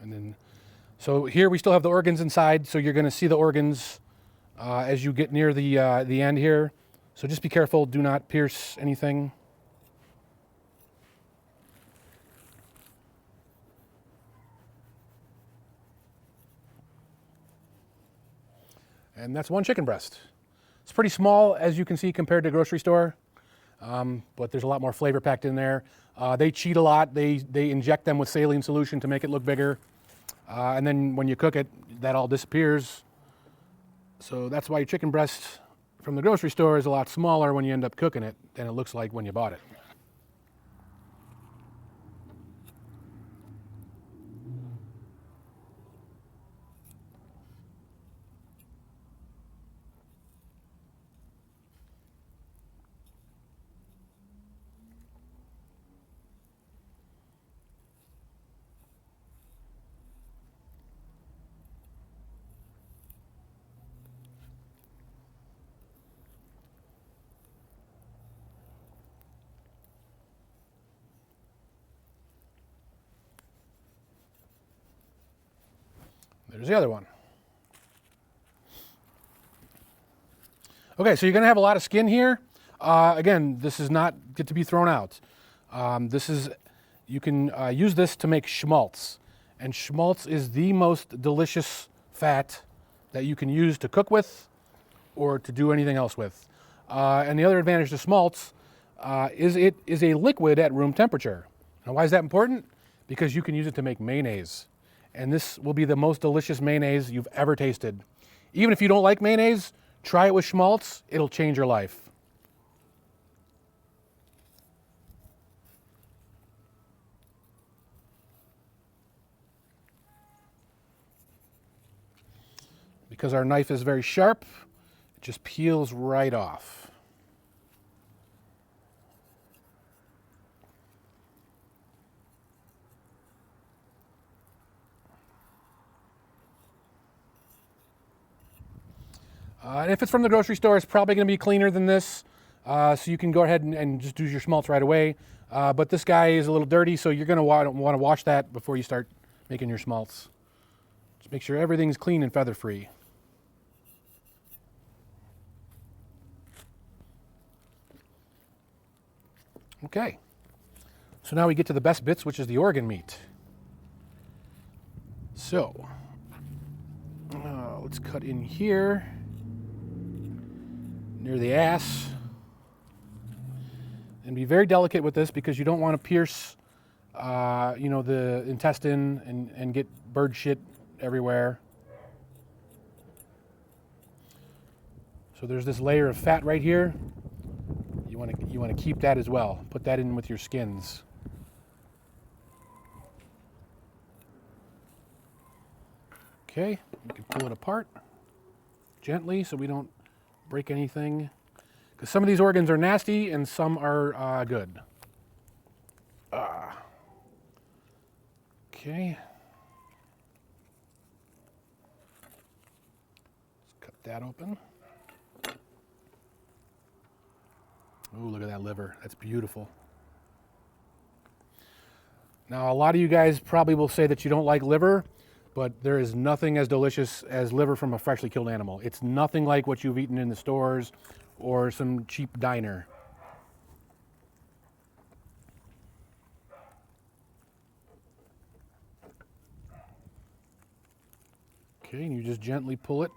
And then, so here we still have the organs inside, so you're going to see the organs as you get near the end here. So just be careful, do not pierce anything. And that's one chicken breast. It's pretty small, as you can see, compared to a grocery store, but there's a lot more flavor packed in there. They cheat a lot. They inject them with saline solution to make it look bigger. And then when you cook it, that all disappears. So that's why your chicken breast from the grocery store is a lot smaller when you end up cooking it than it looks like when you bought it. There's the other one. Okay, so you're going to have a lot of skin here. Again, this is not get to be thrown out. You can use this to make schmaltz. And schmaltz is the most delicious fat that you can use to cook with or to do anything else with. And the other advantage to schmaltz is it is a liquid at room temperature. Now, why is that important? Because you can use it to make mayonnaise. And this will be the most delicious mayonnaise you've ever tasted. Even if you don't like mayonnaise, try it with schmaltz. It'll change your life. Because our knife is very sharp, it just peels right off. And if it's from the grocery store, it's probably going to be cleaner than this, so you can go ahead and just do your schmaltz right away. But this guy is a little dirty, so you're going to want to wash that before you start making your schmaltz. Just make sure everything's clean and feather-free. Okay, so now we get to the best bits, which is the organ meat. So, let's cut in here. Near the ass, and be very delicate with this because you don't want to pierce, the intestine and get bird shit everywhere. So there's this layer of fat right here. You want to keep that as well. Put that in with your skins. Okay, you can pull it apart gently so we don't break anything, because some of these organs are nasty and some are good. Okay. Let's cut that open. Oh, look at that liver. That's beautiful. Now, a lot of you guys probably will say that you don't like liver, but there is nothing as delicious as liver from a freshly killed animal. It's nothing like what you've eaten in the stores or some cheap diner. Okay, and you just gently pull it.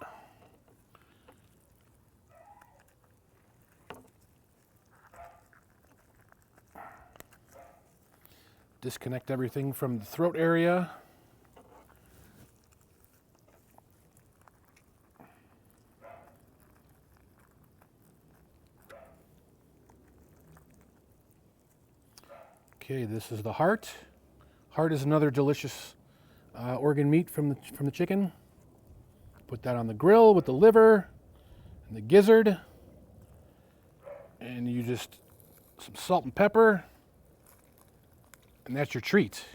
Disconnect everything from the throat area. Okay, this is the heart. Heart is another delicious organ meat from the chicken. Put that on the grill with the liver and the gizzard. And you just, some salt and pepper. And that's your treat.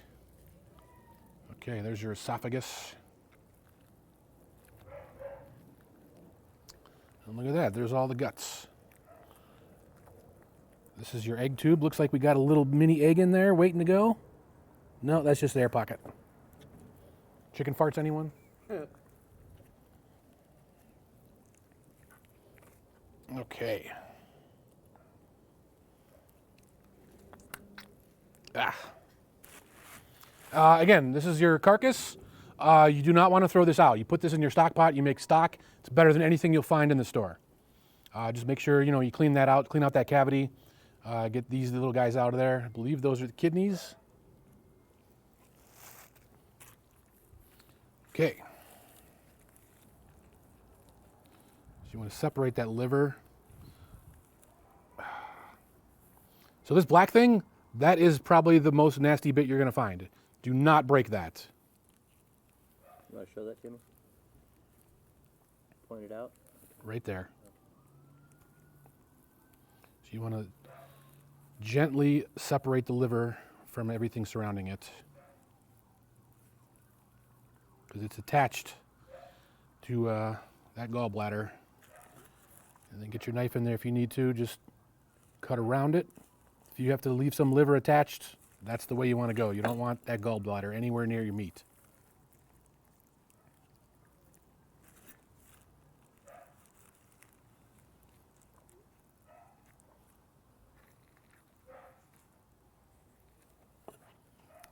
Okay, there's your esophagus. And look at that, there's all the guts. This is your egg tube. Looks like we got a little mini egg in there waiting to go. No, that's just the air pocket. Chicken farts, anyone? Okay. Again, this is your carcass. You do not want to throw this out. You put this in your stock pot, you make stock. It's better than anything you'll find in the store. Just make sure, you clean that out, clean out that cavity. Get these little guys out of there. I believe those are the kidneys. Okay. So you want to separate that liver. So this black thing, that is probably the most nasty bit you're going to find. Do not break that. You want to show that to me? Point it out. Right there. So you want to gently separate the liver from everything surrounding it, because it's attached to that gallbladder. And then get your knife in there if you need to. Just cut around it. If you have to leave some liver attached, that's the way you want to go. You don't want that gallbladder anywhere near your meat.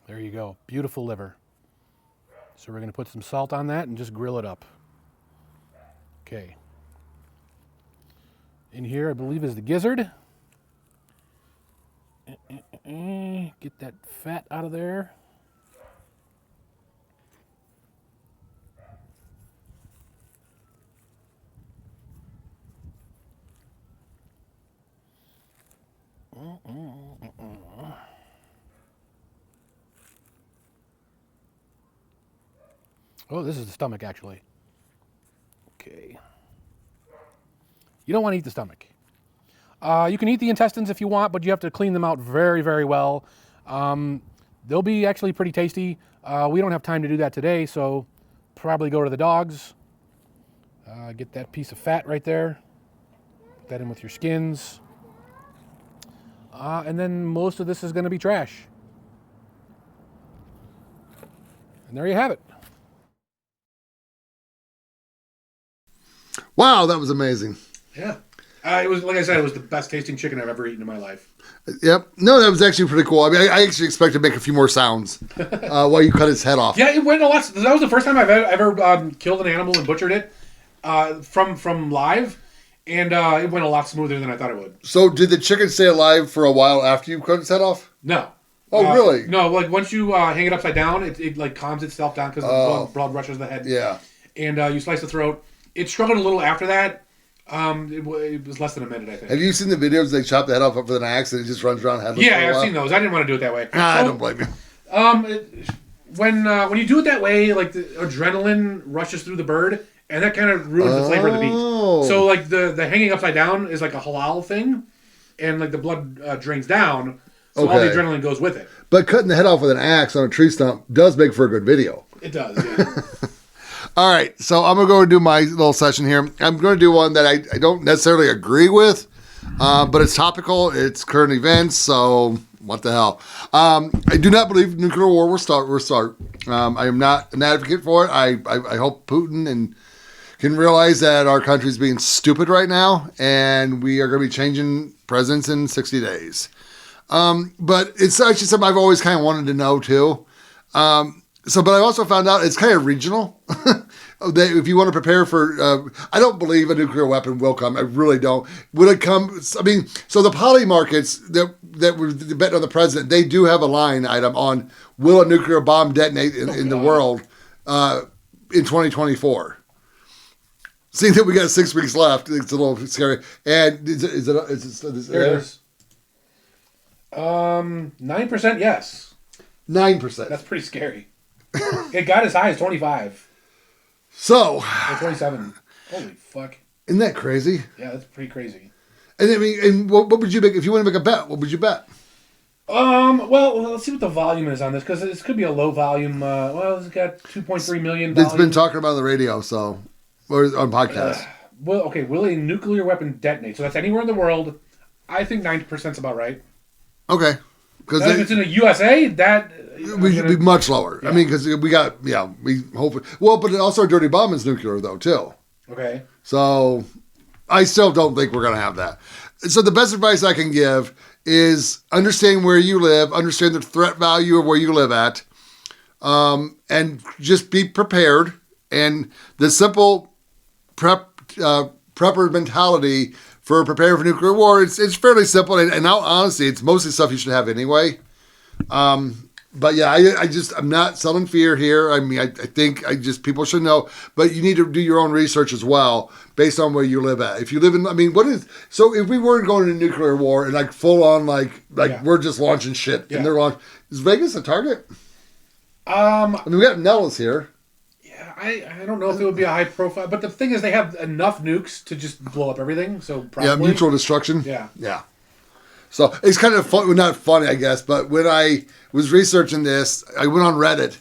There you go, beautiful liver. So we're going to put some salt on that and just grill it up. Okay. In here, I believe, is the gizzard. Get that fat out of there. Oh, this is the stomach, actually. Okay. You don't want to eat the stomach. You can eat the intestines if you want, but you have to clean them out very, very well. They'll be actually pretty tasty. We don't have time to do that today, so probably go to the dogs. Get that piece of fat right there. Put that in with your skins. And then most of this is going to be trash. And there you have it. Wow, that was amazing. Yeah. It was, like I said, it was the best tasting chicken I've ever eaten in my life. Yep. No, that was actually pretty cool. I mean, I actually expected to make a few more sounds while you cut his head off. Yeah, it went a lot. That was the first time I've ever killed an animal and butchered it from live, and it went a lot smoother than I thought it would. So did the chicken stay alive for a while after you cut its head off? No. Oh, really? No, like once you hang it upside down, it like calms itself down because the blood rushes the head. Yeah. And you slice the throat. It struggled a little after that. It was less than a minute, I think. Have you seen the videos they chop the head off with an axe and it just runs around headless? Yeah, I've seen those. I didn't want to do it that way. I don't blame you. When you do it that way, like the adrenaline rushes through the bird, and that kind of ruins the flavor of the meat. So like the hanging upside down is like a halal thing, and like the blood drains down, so all the adrenaline goes with it. But cutting the head off with an axe on a tree stump does make for a good video. It does, yeah. All right, so I'm going to go and do my little session here. I'm going to do one that I don't necessarily agree with, but it's topical. It's current events, so what the hell. I do not believe nuclear war will start. I am not an advocate for it. I hope Putin can realize that our country is being stupid right now, and we are going to be changing presidents in 60 days. But it's actually something I've always kind of wanted to know, too. But I also found out it's kind of regional. If you want to prepare for, I don't believe a nuclear weapon will come. I really don't. Will it come? I mean, so the poly markets that were betting on the president, they do have a line item on will a nuclear bomb detonate in the world in 2024. Seeing that we got 6 weeks left, it's a little scary. And is it There it is. 9% yes. 9%. That's pretty scary. It got as high as 25 So, or 27. Holy fuck. isn't that crazy? Yeah, that's pretty crazy. And I mean, and what would you make if you want to make a bet? What would you bet? Well, let's see what the volume is on this because this could be a low volume. It's got 2.3 million. It's been talking about on the radio, so or on podcasts. Will a nuclear weapon detonate? So that's anywhere in the world. I think 90% is about right. Okay, because If it's in the USA, we should be much lower. Yeah. I mean, because we hope. Well, but also a dirty bomb is nuclear though too. Okay. So I still don't think we're going to have that. So the best advice I can give is understand where you live, understand the threat value of where you live at, and just be prepared. And the simple prepper mentality for preparing for nuclear war, it's fairly simple. And now, honestly, it's mostly stuff you should have anyway. But yeah, I'm not selling fear here. I mean, I think people should know, but you need to do your own research as well based on where you live at. If you live in, so if we were going into nuclear war and like full on, we're just launching shit and they're launching, is Vegas a target? We got Nellis here. Yeah, I don't know if it would be a high profile, but the thing is they have enough nukes to just blow up everything. So probably. Yeah, mutual destruction. Yeah. Yeah. So it's kind of fun, well, not funny, I guess, but when I was researching this, I went on Reddit,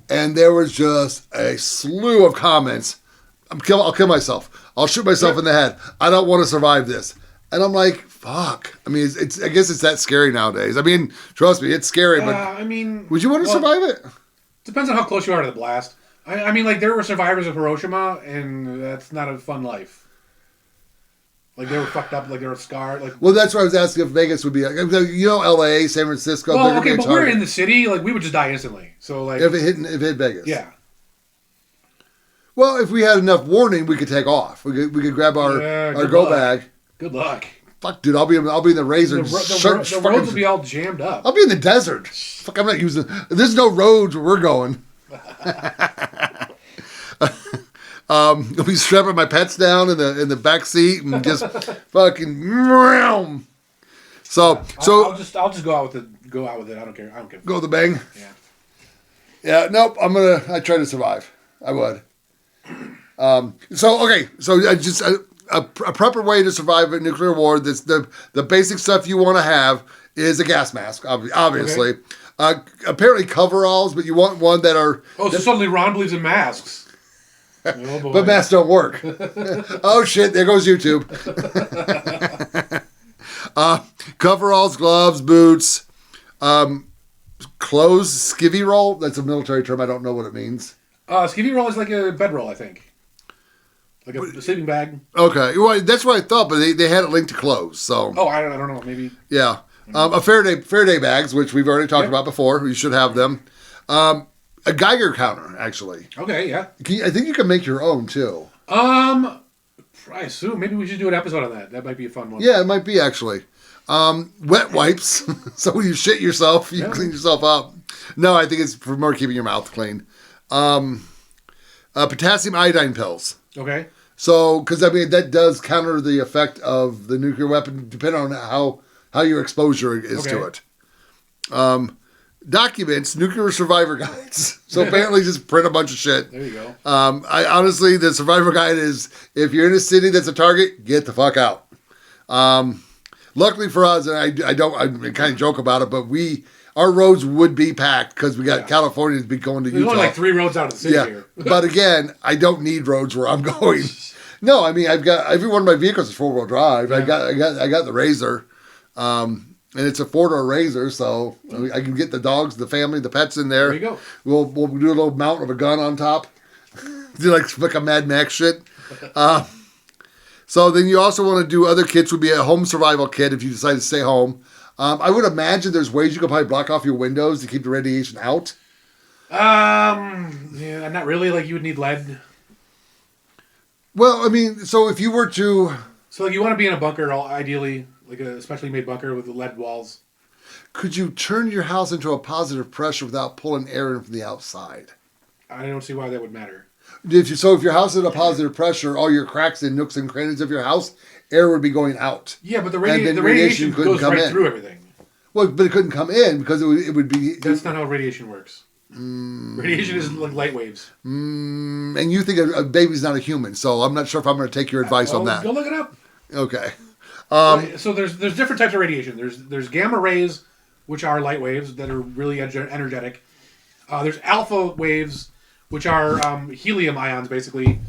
and there was just a slew of comments. I'll kill myself. I'll shoot myself in the head. I don't want to survive this. And I'm like, fuck. I mean, it's I guess it's that scary nowadays. I mean, trust me, it's scary. But would you want to survive it? Depends on how close you are to the blast. I mean, there were survivors of Hiroshima, and that's not a fun life. They were fucked up, they were scarred. Well, that's why I was asking if Vegas would be L.A., San Francisco. Well, okay, but we're in the city. We would just die instantly. So, if it hit Vegas, yeah. Well, if we had enough warning, we could take off. We could grab our go bag. Good luck. Fuck, dude, I'll be in the Razor. The roads will be all jammed up. I'll be in the desert. Fuck, I'm not using. There's no roads where we're going. I'll be strapping my pets down in the back seat and just fucking. So I'll just go out with it. I don't care. Go with the bang. Yeah. Yeah. Nope. I try to survive. I would. So I just a proper way to survive a nuclear war. This the basic stuff you want to have is a gas mask, obviously. Okay. Apparently coveralls, but you want one that are. Oh, so suddenly Ron believes in masks. Oh, but masks don't work. Oh shit! There goes YouTube. Coveralls, gloves, boots, clothes, skivvy roll. That's a military term. I don't know what it means. Skivvy roll is like a bedroll, I think. Like a sleeping bag. Okay, well that's what I thought, but they had it linked to clothes. So. Oh, I don't know. Maybe. Yeah, a Faraday bags, which we've already talked about before. You should have them. A Geiger counter, actually. Okay, yeah. I think you can make your own, too. I assume. Maybe we should do an episode on that. That might be a fun one. Yeah, it might be, actually. Wet wipes. So when you shit yourself, you clean yourself up. No, I think it's for more keeping your mouth clean. Potassium iodine pills. Okay. So, because, that does counter the effect of the nuclear weapon, depending on how your exposure is to it. Documents, nuclear survivor guides. So apparently just print a bunch of shit. There you go. I honestly, the survivor guide is, if you're in a city that's a target, get the fuck out. Luckily for us, and I kind of joke about it, but our roads would be packed because we got Californians be going to Utah. There's only 3 roads out of the city here. But again, I don't need roads where I'm going. No, I've got, every one of my vehicles is 4-wheel drive. Yeah. I got the Razor. And it's a 4-door Razor, so I can get the dogs, the family, the pets in there. There you go. We'll do a little mount of a gun on top. Do like a Mad Max shit. So then you also want to do other kits would be a home survival kit if you decide to stay home. I would imagine there's ways you could probably block off your windows to keep the radiation out. Yeah, not really. You would need lead. Well, so if you were to... So you want to be in a bunker, ideally, like a specially made bunker with lead walls. Could you turn your house into a positive pressure without pulling air in from the outside? I don't see why that would matter. If your house is at a positive pressure, all your cracks and nooks and crannies of your house, air would be going out. Yeah, but the radiation goes right through everything. Well, but it couldn't come in because it would be. That's not how radiation works. Radiation is like light waves. And you think a baby's not a human, so I'm not sure if I'm going to take your advice on that. Go look it up. Okay. So there's different types of radiation. There's gamma rays, which are light waves that are really energetic. There's alpha waves, which are helium ions, basically.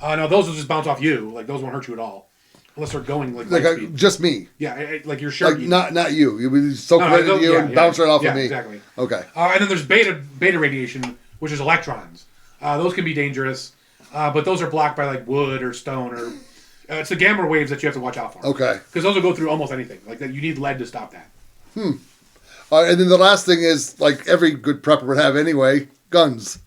Now those will just bounce off you. Like those won't hurt you at all, unless they're going like light speed. Just me. Yeah, like your shirt. Like not you. You would soak right into you and bounce right off of me. Exactly. Okay. And then there's beta radiation, which is electrons. Those can be dangerous, but those are blocked by like wood or stone or. It's the gamma waves that you have to watch out for. Okay. Because those will go through almost anything. Like that, you need lead to stop that. And then the last thing is, like every good prepper would have anyway, guns.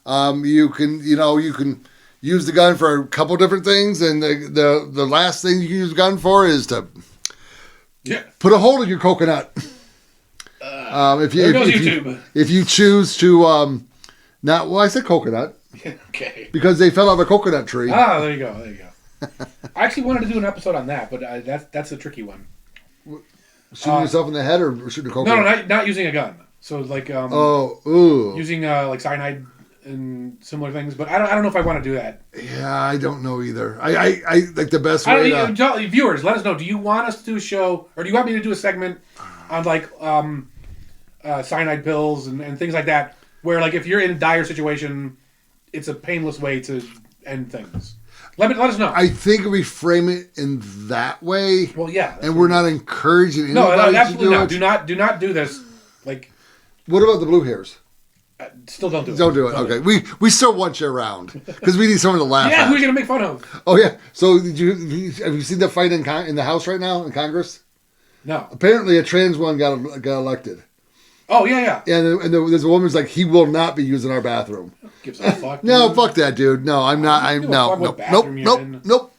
You can use the gun for a couple different things, and the last thing you can use the gun for is to put a hole in your coconut. If you choose to I said coconut. Okay. Because they fell out of a coconut tree. Ah, there you go. I actually wanted to do an episode on that, but that's a tricky one. Shooting yourself in the head or shooting a coconut? No, not using a gun. So like using like cyanide and similar things. But I don't know if I want to do that. Yeah, I don't know either. I like the best way. Viewers, let us know. Do you want us to do a show, or do you want me to do a segment on like cyanide pills and things like that, where like if you're in a dire situation, it's a painless way to end things. Let us know. I think we frame it in that way. Well, yeah. And we're not encouraging anybody to do it. Do not do this. Like, what about the blue hairs? Still don't do it. Don't do it. Okay. We still want you around because we need someone to laugh at. Yeah, who are you going to make fun of? Oh, yeah. So have you seen the fight in the House right now in Congress? No. Apparently a trans one got elected. Oh, yeah. And there's a woman's like, he will not be using our bathroom. Gives a fuck. No, fuck that, dude. No, I'm not. Nope.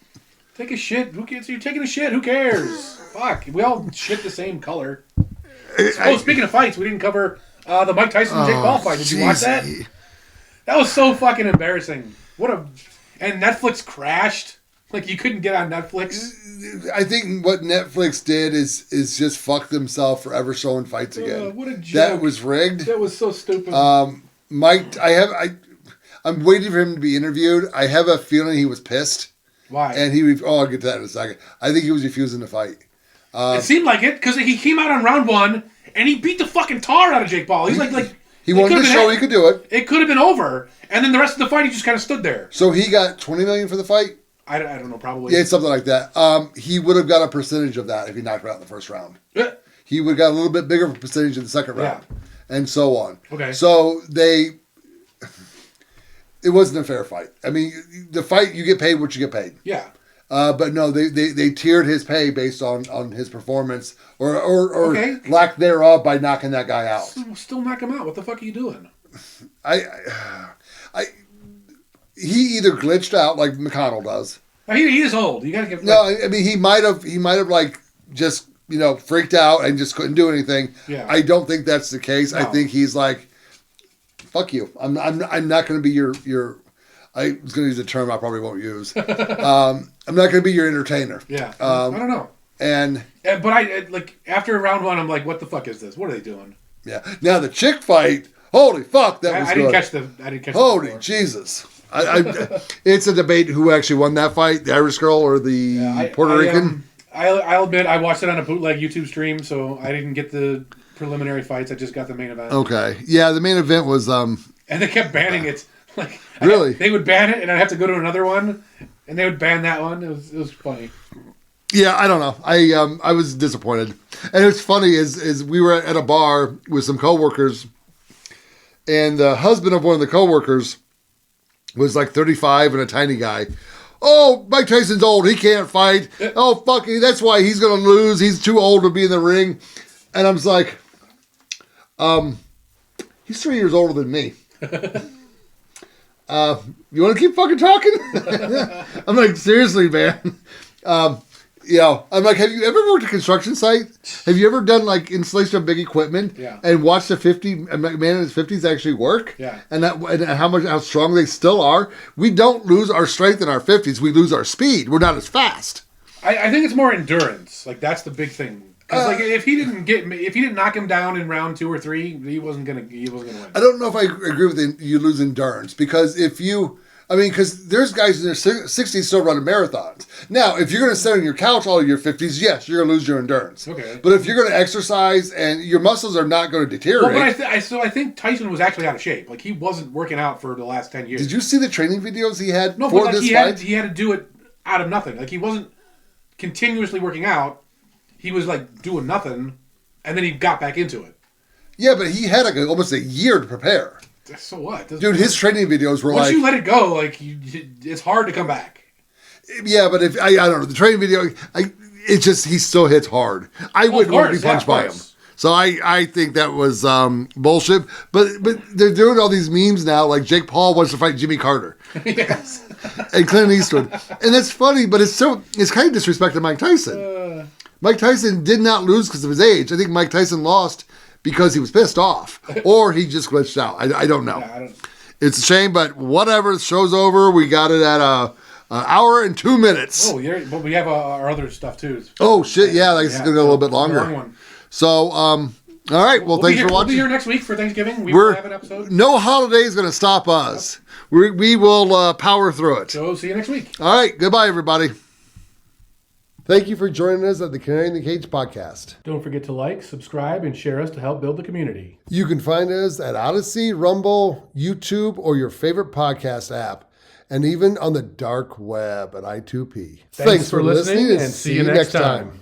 Take a shit. Who cares? You're taking a shit. Who cares? Fuck. We all shit the same color. Speaking of fights, we didn't cover the Mike Tyson and Jake Paul fight. Did you watch that? That was so fucking embarrassing. And Netflix crashed. Like, you couldn't get on Netflix. I think what Netflix did is just fuck themselves for ever showing fights again. What a joke. That was rigged. That was so stupid. Mike, I'm waiting for him to be interviewed. I have a feeling he was pissed. Why? And I'll get to that in a second. I think he was refusing to fight. It seemed like it, because he came out on round one, and he beat the fucking tar out of Jake Paul. He's like he wanted to show he could do it. It could have been over. And then the rest of the fight, he just kind of stood there. So he got $20 million for the fight? I don't know, probably. Yeah, it's something like that. He would have got a percentage of that if he knocked him out in the first round. Yeah. He would have got a little bit bigger percentage in the second round. And so on. Okay. So it wasn't a fair fight. I mean, the fight, you get paid what you get paid. Yeah. But no, they tiered his pay based on his performance or lack thereof by knocking that guy out. Still knock him out. What the fuck are you doing? He either glitched out like McConnell does. He is old. You gotta give. No, I mean he might have like just freaked out and just couldn't do anything. Yeah. I don't think that's the case. No. I think he's like, fuck you. I'm not going to be your. I was going to use a term I probably won't use. I'm not going to be your entertainer. Yeah. I don't know. But I after round one, I'm like, what the fuck is this? What are they doing? Yeah. Now the chick fight. Holy fuck, that was I good. I didn't catch. Holy Jesus. It's a debate who actually won that fight, the Irish girl or the Puerto Rican. I'll admit I watched it on a bootleg YouTube stream, so I didn't get the preliminary fights. I just got the main event. Okay. Yeah, the main event was... and they kept banning it. Like really? They would ban it, and I'd have to go to another one, and they would ban that one. It was funny. Yeah, I don't know. I was disappointed. And it's funny is we were at a bar with some coworkers, and the husband of one of the coworkers was like 35 and a tiny guy. Oh, Mike Tyson's old. He can't fight. Oh, fuck. That's why he's going to lose. He's too old to be in the ring. And I was like, he's 3 years older than me. You want to keep fucking talking? I'm like, seriously, man. I'm like, have you ever worked a construction site? Have you ever done like installation of big equipment? Yeah. And watched a man in his 50s actually work? Yeah. And how strong they still are? We don't lose our strength in our 50s. We lose our speed. We're not as fast. I think it's more endurance. Like that's the big thing. Because like if he didn't knock him down in round 2 or 3, he wasn't gonna win. I don't know if I agree with you lose endurance because because there's guys in their 60s still running marathons. Now, if you're going to sit on your couch all your 50s, yes, you're going to lose your endurance. Okay. But if you're going to exercise and your muscles are not going to deteriorate. Well, but I think Tyson was actually out of shape. Like he wasn't working out for the last 10 years. Did you see the training videos he had no, for but like this fight? he had to do it out of nothing. Like he wasn't continuously working out. He was like doing nothing, and then he got back into it. Yeah, but he had almost a year to prepare. So what? Dude, his training videos were once you let it go, like it's hard to come back. Yeah, but if I don't know the training video, he still hits hard. I wouldn't want to be punched by him. So I think that was bullshit. But they're doing all these memes now, like Jake Paul wants to fight Jimmy Carter. Yes. And Clint Eastwood, and that's funny, but it's kind of disrespecting Mike Tyson. Mike Tyson did not lose because of his age. I think Mike Tyson lost because he was pissed off, or he just glitched out. I don't know. Yeah, It's a shame, but whatever. The show's over. We got it at an hour and 2 minutes. Oh, yeah, but we have our other stuff too. Oh shit! Yeah, it's gonna go a little bit longer. Long one. So, all right. Well, thanks for watching. We'll be here next week for Thanksgiving. We will have an episode. No holiday is going to stop us. We will power through it. So, see you next week. All right. Goodbye, everybody. Thank you for joining us at the Canary in the Cage podcast. Don't forget to like, subscribe, and share us to help build the community. You can find us at Odyssey, Rumble, YouTube, or your favorite podcast app, and even on the dark web at I2P. Thanks for listening, and see you next time.